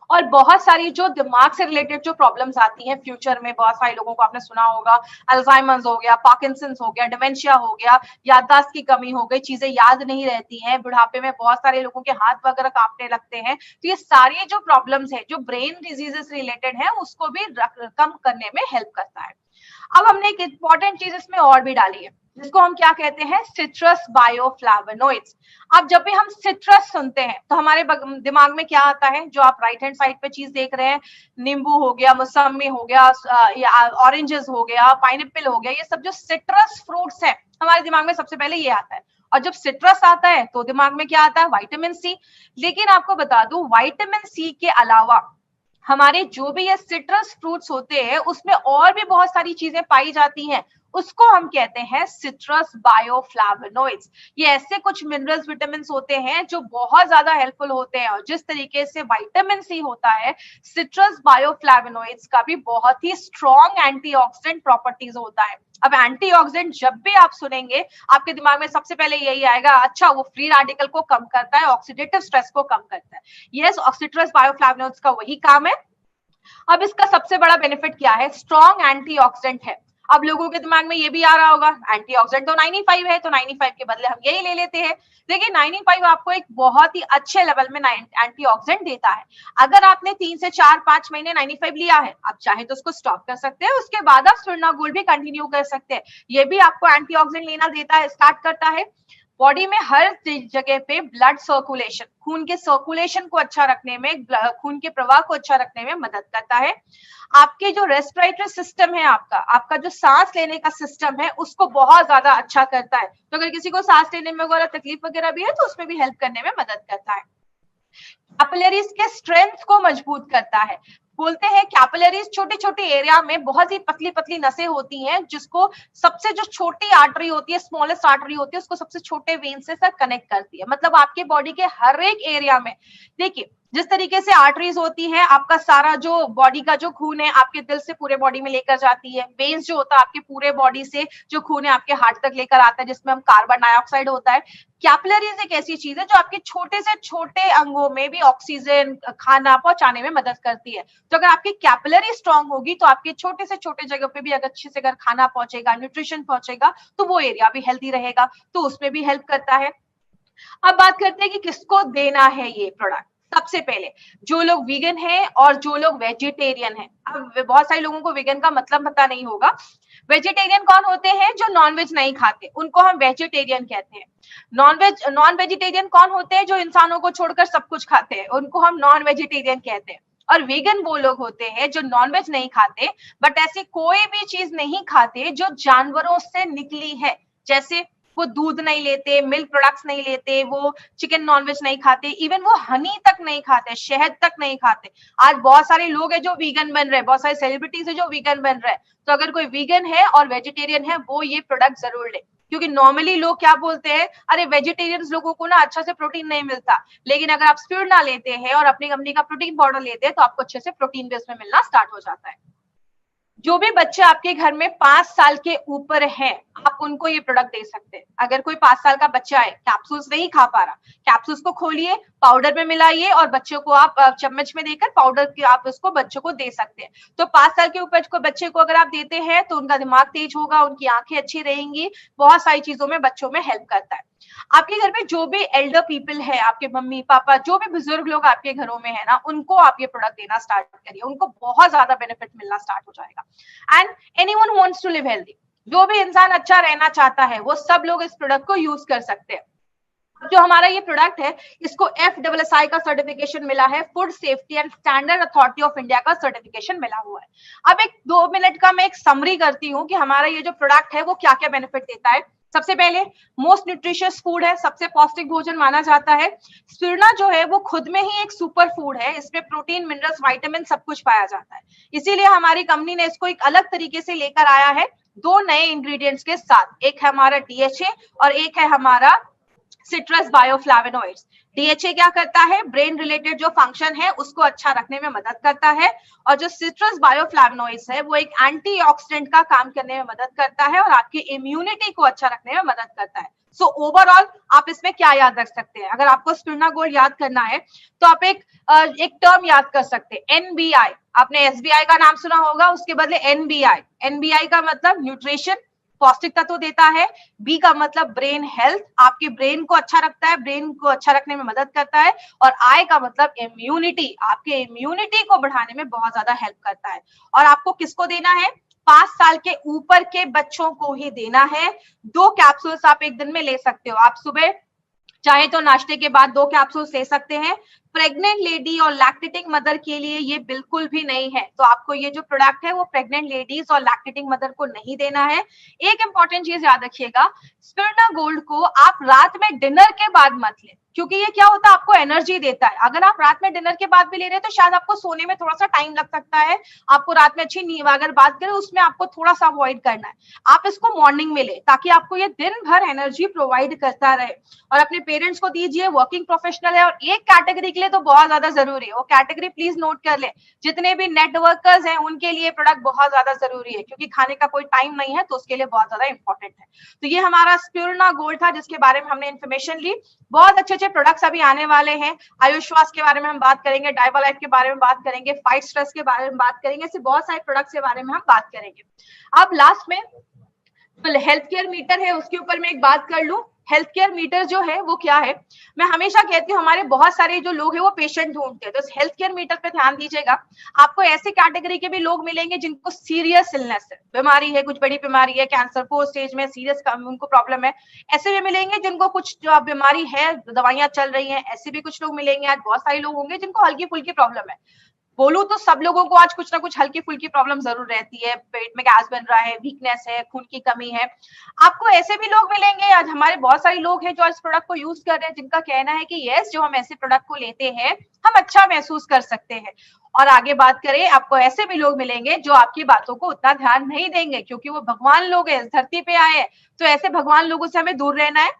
और बहुत सारी जो दिमाग से रिलेटेड जो प्रॉब्लम्स आती हैं फ्यूचर में, बहुत सारे लोगों को आपने सुना होगा, अल्जाइमर्स हो गया, पार्किंसंस हो गया, डिमेंशिया हो गया, याददाश्त की कमी हो गई, चीजें याद नहीं रहती हैं, बुढ़ापे में बहुत सारे लोगों के हाथ वगैरह कांपने लगते हैं। तो ये सारी जो प्रॉब्लम्स है जो ब्रेन डिजीजेस रिलेटेड है उसको भी कम करने में हेल्प करता है। अब हमने एक इंपॉर्टेंट चीज इसमें और भी डाली है जिसको हम क्या कहते हैं, सिट्रस बायोफ्लावोनॉइड्स। अब जब भी हम सिट्रस सुनते हैं तो हमारे दिमाग में क्या आता है, जो आप राइट हैंड साइड पे चीज देख रहे हैं, नींबू हो गया, मौसमी हो गया, या ऑरेंजेस हो गया, पाइनएप्पल हो गया, ये सब जो सिट्रस फ्रूट्स है हमारे दिमाग में सबसे पहले ये आता है। और जब सिट्रस आता है तो दिमाग में क्या आता है, विटामिन सी। लेकिन आपको बता दूं, विटामिन सी के अलावा हमारे जो भी ये सिट्रस फ्रूट्स होते हैं उसमें और भी बहुत सारी चीजें पाई जाती हैं, उसको हम कहते हैं सिट्रस बायोफ्लावोनॉइड्स। ये ऐसे कुछ मिनरल्स, विटामिन होते हैं जो बहुत ज्यादा हेल्पफुल होते हैं। और जिस तरीके से विटामिन सी होता है, सिट्रस बायोफ्लावोनॉइड्स का भी बहुत ही स्ट्रॉन्ग एंटीऑक्सीडेंट प्रॉपर्टीज होता है। अब एंटीऑक्सीडेंट जब भी आप सुनेंगे आपके दिमाग में सबसे पहले यही आएगा, अच्छा वो फ्री रेडिकल को कम करता है, ऑक्सीडेटिव स्ट्रेस को कम करता है। यस, सिट्रस बायोफ्लावोनॉइड्स का वही काम है। अब इसका सबसे बड़ा बेनिफिट क्या है, स्ट्रॉन्ग एंटीऑक्सीडेंट है। अब लोगों के दिमाग में ये भी आ रहा होगा, एंटीऑक्सीडेंट तो 95 है, तो 95 के बदले हम यही ले लेते हैं। देखिए 95 आपको एक बहुत ही अच्छे लेवल में एंटीऑक्सीडेंट देता है। अगर आपने 3 से 4-5 महीने 95 लिया है, आप चाहे तो उसको स्टॉप कर सकते हैं, उसके बाद आप स्पिरुलिना गोल्ड भी कंटिन्यू कर सकते हैं। ये भी आपको एंटीऑक्सीडेंट लेना देता है, स्टार्ट करता है। बॉडी में हर जगह पे ब्लड सर्कुलेशन, खून के सर्कुलेशन को अच्छा रखने में, खून के प्रवाह को अच्छा रखने में मदद करता है। आपके जो रेस्पिरेटरी सिस्टम है, आपका जो सांस लेने का सिस्टम है उसको बहुत ज्यादा अच्छा करता है। तो अगर किसी को सांस लेने में वगैरह तकलीफ वगैरह भी है तो उसमें भी हेल्प करने में मदद करता है। कैपिलरीज के स्ट्रेंथ को मजबूत करता है। बोलते हैं कैपिलरीज छोटे छोटे एरिया में बहुत ही पतली पतली नसें होती हैं, जिसको सबसे जो छोटी आर्टरी होती है, स्मॉलेस्ट आर्टरी होती है, उसको सबसे छोटे वेन से सर कनेक्ट करती है। मतलब आपके बॉडी के हर एक एरिया में, देखिए जिस तरीके से आर्टरीज होती है, आपका सारा जो बॉडी का जो खून है आपके दिल से पूरे बॉडी में लेकर जाती है। वेन्स जो होता है आपके पूरे बॉडी से जो खून है आपके हार्ट तक लेकर आता है, जिसमें हम कार्बन डाइऑक्साइड होता है। कैपिलरीज एक ऐसी चीज है जो आपके छोटे से छोटे अंगों में भी ऑक्सीजन, खाना पहुंचाने में मदद करती है। तो अगर आपकी कैपिलरी स्ट्रांग होगी तो आपके छोटे से छोटे जगह पे भी अगर अच्छे से अगर खाना पहुंचेगा, न्यूट्रिशन पहुंचेगा, तो वो एरिया भी हेल्दी रहेगा, तो उसमें भी हेल्प करता है। अब बात करते हैं कि किसको देना है ये प्रोडक्ट। सबसे पहले जो लोग वीगन हैं और जो लोग वेजिटेरियन हैं। अब बहुत सारे लोगों को वीगन का मतलब पता नहीं होगा। वेजिटेरियन कौन होते हैं, जो नॉनवेज नहीं खाते, उनको हम वेजिटेरियन कहते हैं। नॉन वेजिटेरियन कौन होते हैं, जो इंसानों को छोड़कर सब कुछ खाते हैं, उनको हम नॉन वेजिटेरियन कहते हैं। और वीगन वो लोग होते हैं जो नॉनवेज नहीं खाते, बट ऐसी कोई भी चीज नहीं खाते जो जानवरों से निकली है। जैसे वो दूध नहीं लेते, मिल्क प्रोडक्ट्स नहीं लेते, वो चिकन नॉनवेज नहीं खाते, इवन वो हनी तक नहीं खाते, शहद तक नहीं खाते। आज बहुत सारे लोग हैं जो वीगन बन रहे हैं, बहुत सारे सेलिब्रिटीज है जो वीगन बन रहे हैं। तो अगर कोई वीगन है और वेजिटेरियन है, वो ये प्रोडक्ट जरूर ले। क्योंकि नॉर्मली लोग क्या बोलते हैं, अरे वेजिटेरियंस लोगों को ना अच्छा से प्रोटीन नहीं मिलता। लेकिन अगर आप स्पिरुलिना लेते हैं और अपनी कंपनी का प्रोटीन पाउडर लेते हैं तो आपको अच्छे से प्रोटीन भी उसमें मिलना स्टार्ट हो जाता है। जो भी बच्चे आपके घर में 5 साल के ऊपर हैं, आप उनको ये प्रोडक्ट दे सकते हैं। अगर कोई 5 साल का बच्चा है, कैप्सूल्स नहीं खा पा रहा, कैप्सूल्स को खोलिए, पाउडर में मिलाइए और बच्चों को आप चम्मच में देकर पाउडर की आप उसको बच्चों को दे सकते हैं। तो 5 साल के ऊपर को बच्चे को अगर आप देते हैं तो उनका दिमाग तेज होगा, उनकी आंखें अच्छी रहेंगी, बहुत सारी चीजों में बच्चों में हेल्प करता है। आपके घर में जो भी एल्डर पीपल है, आपके मम्मी पापा, जो भी बुजुर्ग लोग आपके घरों में है ना, उनको आप ये प्रोडक्ट देना स्टार्ट करिए, उनको बहुत ज्यादा बेनिफिट मिलना स्टार्ट हो जाएगा। And anyone who wants to live healthy, जो भी इंसान अच्छा रहना चाहता है, वो सब लोग इस प्रोडक्ट को यूज कर सकते हैं। जो हमारा ये प्रोडक्ट है, इसको FSSAI का सर्टिफिकेशन मिला है, food safety and standard authority of India का सर्टिफिकेशन मिला हुआ है। अब एक 2 मिनट का मैं एक समरी करती हूँ कि हमारा ये जो प्रोडक्ट है वो क्या क्या बेनिफिट देता है। सबसे पहले मोस्ट न्यूट्रिशियस फूड है, सबसे पौष्टिक भोजन माना जाता है। स्पिरुलिना जो है वो खुद में ही एक सुपर फूड है, इसमें प्रोटीन, मिनरल्स, विटामिन सब कुछ पाया जाता है। इसीलिए हमारी कंपनी ने इसको एक अलग तरीके से लेकर आया है, 2 नए इंग्रेडिएंट्स के साथ। एक है हमारा DHA और एक है हमारा सिट्रस बायोफ्लावेनोइड्स। DHA क्या करता है, ब्रेन रिलेटेड जो फंक्शन है उसको अच्छा रखने में मदद करता है, और जो सिट्रस बायोफ्लावेनोइड्स है वो एक एंटीऑक्सीडेंट का काम करने में मदद करता है और आपकी इम्यूनिटी को अच्छा रखने में मदद करता है। सो ओवरऑल आप इसमें क्या याद रख सकते हैं, अगर आपको स्पिरुलिना गोल्ड याद करना है तो आप एक टर्म याद कर सकते हैं, NBI। आपने SBI का नाम सुना होगा, उसके बदले NBI। NBI का मतलब न्यूट्रिशन, पौष्टिक तत्व देता है। बी का मतलब ब्रेन हेल्थ, आपके ब्रेन को अच्छा रखता है, ब्रेन को अच्छा रखने में मदद करता है। और आई का मतलब इम्यूनिटी, आपके इम्यूनिटी को बढ़ाने में बहुत ज्यादा हेल्प करता है। और आपको किसको देना है, 5 साल के ऊपर के बच्चों को ही देना है। 2 कैप्सूल्स आप एक दिन में ले सकते हो। आप सुबह चाहे तो नाश्ते के बाद 2 कैप्सूल्स ले सकते हैं। प्रेग्नेंट लेडी और लैक्टेटिंग मदर के लिए ये बिल्कुल भी नहीं है, तो आपको ये जो प्रोडक्ट है वो प्रेग्नेंट लेडीज और लैक्टेटिंग मदर को नहीं देना है। एक इंपॉर्टेंट चीज याद रखिएगा, स्पिरुलिना गोल्ड को आप रात में डिनर के बाद मत लें, क्योंकि ये क्या होता है, आपको एनर्जी देता है। अगर आप रात में डिनर के बाद भी ले रहे हैं तो शायद आपको सोने में थोड़ा सा टाइम लग सकता है, आपको रात में अच्छी नींद, अगर बात करें उसमें आपको थोड़ा सा अवॉइड करना है। आप इसको मॉर्निंग में ले, ताकि आपको ये दिन भर एनर्जी प्रोवाइड करता रहे। और अपने पेरेंट्स को दीजिए, वर्किंग प्रोफेशनल है, और एक कैटेगरी के लिए तो बहुत ज्यादा जरूरी है, वो कैटेगरी प्लीज नोट कर ले, जितने भी नेटवर्कर्स हैं उनके लिए प्रोडक्ट बहुत ज्यादा जरूरी है, क्योंकि खाने का कोई टाइम नहीं है तो उसके लिए बहुत ज्यादा इंपॉर्टेंट है। तो ये हमारा स्पिरुलिना गोल्ड था जिसके बारे में हमने इन्फॉर्मेशन ली। बहुत अच्छे प्रोडक्ट्स अभी आने वाले हैं, आयुष्वास के बारे में हम बात करेंगे, डाइवा लाइफ के बारे में बात करेंगे, फाइट स्ट्रेस के बारे में बात करेंगे, ऐसे बहुत सारे प्रोडक्ट्स के बारे में हम बात करेंगे। अब लास्ट में हेल्थ केयर मीटर है, उसके ऊपर मैं एक बात कर लूं। हेल्थ केयर मीटर जो है वो क्या है, मैं हमेशा कहती हूँ हमारे बहुत सारे जो लोग हैं वो पेशेंट ढूंढते हैं, तो हेल्थ केयर मीटर पे ध्यान दीजिएगा। आपको ऐसे कैटेगरी के भी लोग मिलेंगे जिनको सीरियस इलनेस है, बीमारी है, कुछ बड़ी बीमारी है, कैंसर 4 स्टेज में सीरियस उनको प्रॉब्लम है। ऐसे भी मिलेंगे जिनको कुछ जो बीमारी है, दवाइयां चल रही है, ऐसे भी कुछ लोग मिलेंगे। आज बहुत सारे लोग होंगे जिनको हल्की फुल्की प्रॉब्लम है, बोलूं तो सब लोगों को आज कुछ ना कुछ हल्की फुल्की प्रॉब्लम जरूर रहती है, पेट में गैस बन रहा है, वीकनेस है, खून की कमी है। आपको ऐसे भी लोग मिलेंगे, आज हमारे बहुत सारे लोग हैं जो इस प्रोडक्ट को यूज कर रहे हैं, जिनका कहना है कि यस, जो हम ऐसे प्रोडक्ट को लेते हैं हम अच्छा महसूस कर सकते हैं। और आगे बात करें, आपको ऐसे भी लोग मिलेंगे जो आपकी बातों को उतना ध्यान नहीं देंगे, क्योंकि वो भगवान लोग हैं, इस धरती पे आए हैं, तो ऐसे भगवान लोगों से हमें दूर रहना है।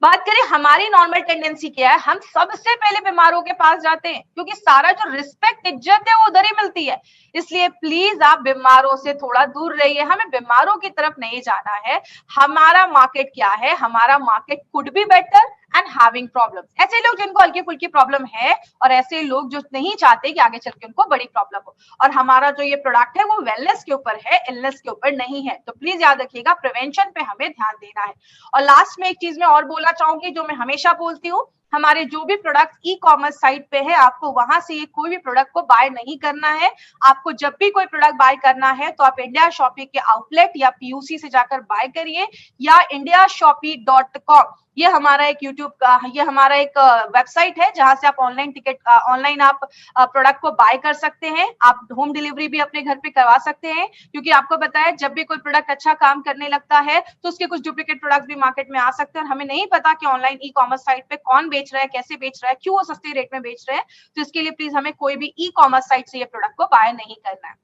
बात करें हमारी नॉर्मल टेंडेंसी क्या है, हम सबसे पहले बीमारों के पास जाते हैं, क्योंकि सारा जो रिस्पेक्ट, इज्जत है वो उधर ही मिलती है। इसलिए प्लीज आप बीमारों से थोड़ा दूर रहिए, हमें बीमारों की तरफ नहीं जाना है। हमारा मार्केट क्या है, हमारा market could be better and having problem. ऐसे लोग जिनको हल्की फुल्की प्रॉब्लम है, और ऐसे लोग जो नहीं चाहते कि आगे चल के उनको बड़ी प्रॉब्लम हो। और हमारा जो ये प्रोडक्ट है वो वेलनेस के ऊपर है, इलनेस के ऊपर नहीं है। तो प्लीज याद रखिएगा, प्रिवेंशन पे हमें ध्यान देना है। और लास्ट में एक चीज मैं और बोलना चाहूंगी, जो मैं हमेशा बोलती हूँ, हमारे जो भी प्रोडक्ट ई कॉमर्स साइट पे है, आपको वहां से कोई भी प्रोडक्ट को बाय नहीं करना है। आपको जब भी कोई प्रोडक्ट बाय करना है तो आप इंडिया शॉपी के आउटलेट या PUC से जाकर बाय करिए, या indiashopee.com, ये हमारा एक यूट्यूब का, ये हमारा एक वेबसाइट है जहां से आप ऑनलाइन आप प्रोडक्ट को बाय कर सकते हैं। आप होम डिलीवरी भी अपने घर पे करवा सकते हैं, क्योंकि आपको पता है जब भी कोई प्रोडक्ट अच्छा काम करने लगता है तो उसके कुछ डुप्लीकेट प्रोडक्ट भी मार्केट में आ सकते हैं, और हमें नहीं पता कि ऑनलाइन ई कॉमर्स साइट पे कौन बेच रहा है, कैसे बेच रहा है, क्यों वो सस्ते रेट में बेच रहे हैं। तो इसके लिए प्लीज हमें कोई भी ई कॉमर्स साइट से ये प्रोडक्ट को बाय नहीं करना है।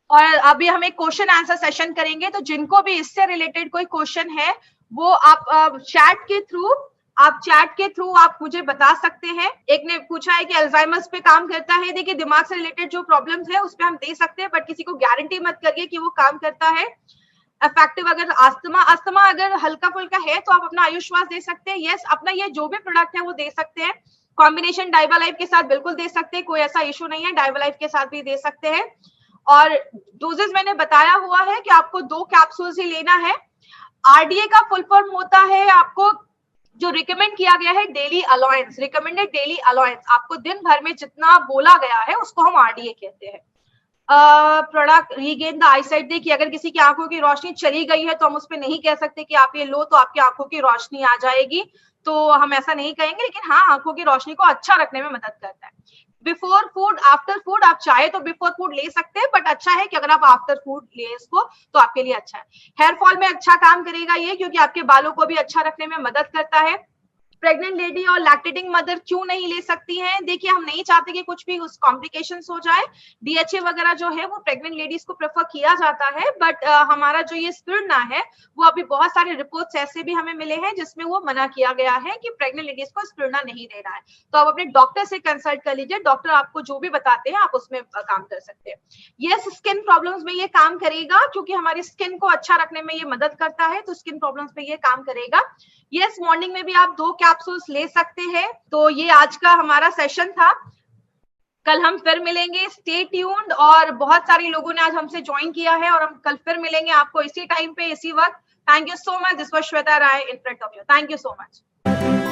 और अभी हम एक क्वेश्चन आंसर सेशन करेंगे, तो जिनको भी इससे रिलेटेड कोई क्वेश्चन है वो आप चैट के थ्रू आप मुझे बता सकते हैं। एक ने पूछा है कि अल्जाइमर्स पे काम करता है। देखिए, दिमाग से रिलेटेड जो प्रॉब्लम्स है उस पे हम दे सकते हैं, बट किसी को गारंटी मत करिए कि वो काम करता है। इफेक्टिव अगर अस्थमा अगर हल्का फुल्का है तो आप अपना आयुष्वास दे सकते हैं। यस, अपना ये जो भी प्रोडक्ट है वो दे सकते हैं। कॉम्बिनेशन डाइवा लाइफ के साथ बिल्कुल दे सकते हैं, कोई ऐसा इशू नहीं है, डाइवा लाइफ के साथ भी दे सकते हैं। और डोजेस मैंने बताया हुआ है कि आपको 2 कैप्सूल्स ही लेना है। RDA का फुल फॉर्म होता है, आपको जो रिकमेंड किया गया है, daily allowance, recommended daily allowance. आपको दिन भर में जितना बोला गया है उसको हम RDA कहते हैं। Product regain the eyesight. देखिए, अगर किसी की आंखों की रोशनी चली गई है तो हम उस पर नहीं कह सकते कि आप ये लो तो आपकी आंखों की रोशनी आ जाएगी, तो हम ऐसा नहीं कहेंगे, लेकिन हाँ, आंखों की रोशनी को अच्छा रखने में मदद करता है। बिफोर फूड, आफ्टर फूड, आप चाहे तो बिफोर फूड ले सकते हैं, बट अच्छा है कि अगर आप आफ्टर फूड ले इसको तो आपके लिए अच्छा है। हेयर फॉल में अच्छा काम करेगा ये, क्योंकि आपके बालों को भी अच्छा रखने में मदद करता है। प्रेग्नेंट लेडी और लैक्टेटिंग मदर क्यों नहीं ले सकती हैं? देखिए, हम नहीं चाहते कि कुछ भी उस कॉम्प्लिकेशंस हो जाए। डीएचए वगैरह जो है वो प्रेग्नेंट लेडीज को प्रेफर किया जाता है, बट हमारा जो ये स्पिरुलिना है वो अभी बहुत सारे रिपोर्ट्स ऐसे भी हमें मिले हैं जिसमें वो मना किया गया है कि प्रेग्नेंट लेडीज को स्पिरुलिना नहीं देना है। तो आप अपने डॉक्टर से कंसल्ट कर लीजिए, डॉक्टर आपको जो भी बताते हैं आप उसमें काम कर सकते हैं। यस, स्किन प्रॉब्लम्स में ये काम करेगा, क्योंकि हमारी स्किन को अच्छा रखने में ये मदद करता है, तो स्किन प्रॉब्लम्स में ये काम करेगा। यस, मॉर्निंग में भी आप 2 कैप्सूल्स ले सकते हैं। तो ये आज का हमारा सेशन था। कल हम फिर मिलेंगे, स्टे ट्यून्ड। और बहुत सारे लोगों ने आज हमसे ज्वाइन किया है, और हम कल फिर मिलेंगे आपको इसी टाइम पे, इसी वक्त। Thank you so much. This was Shweta Rai in front of you. Thank you so much.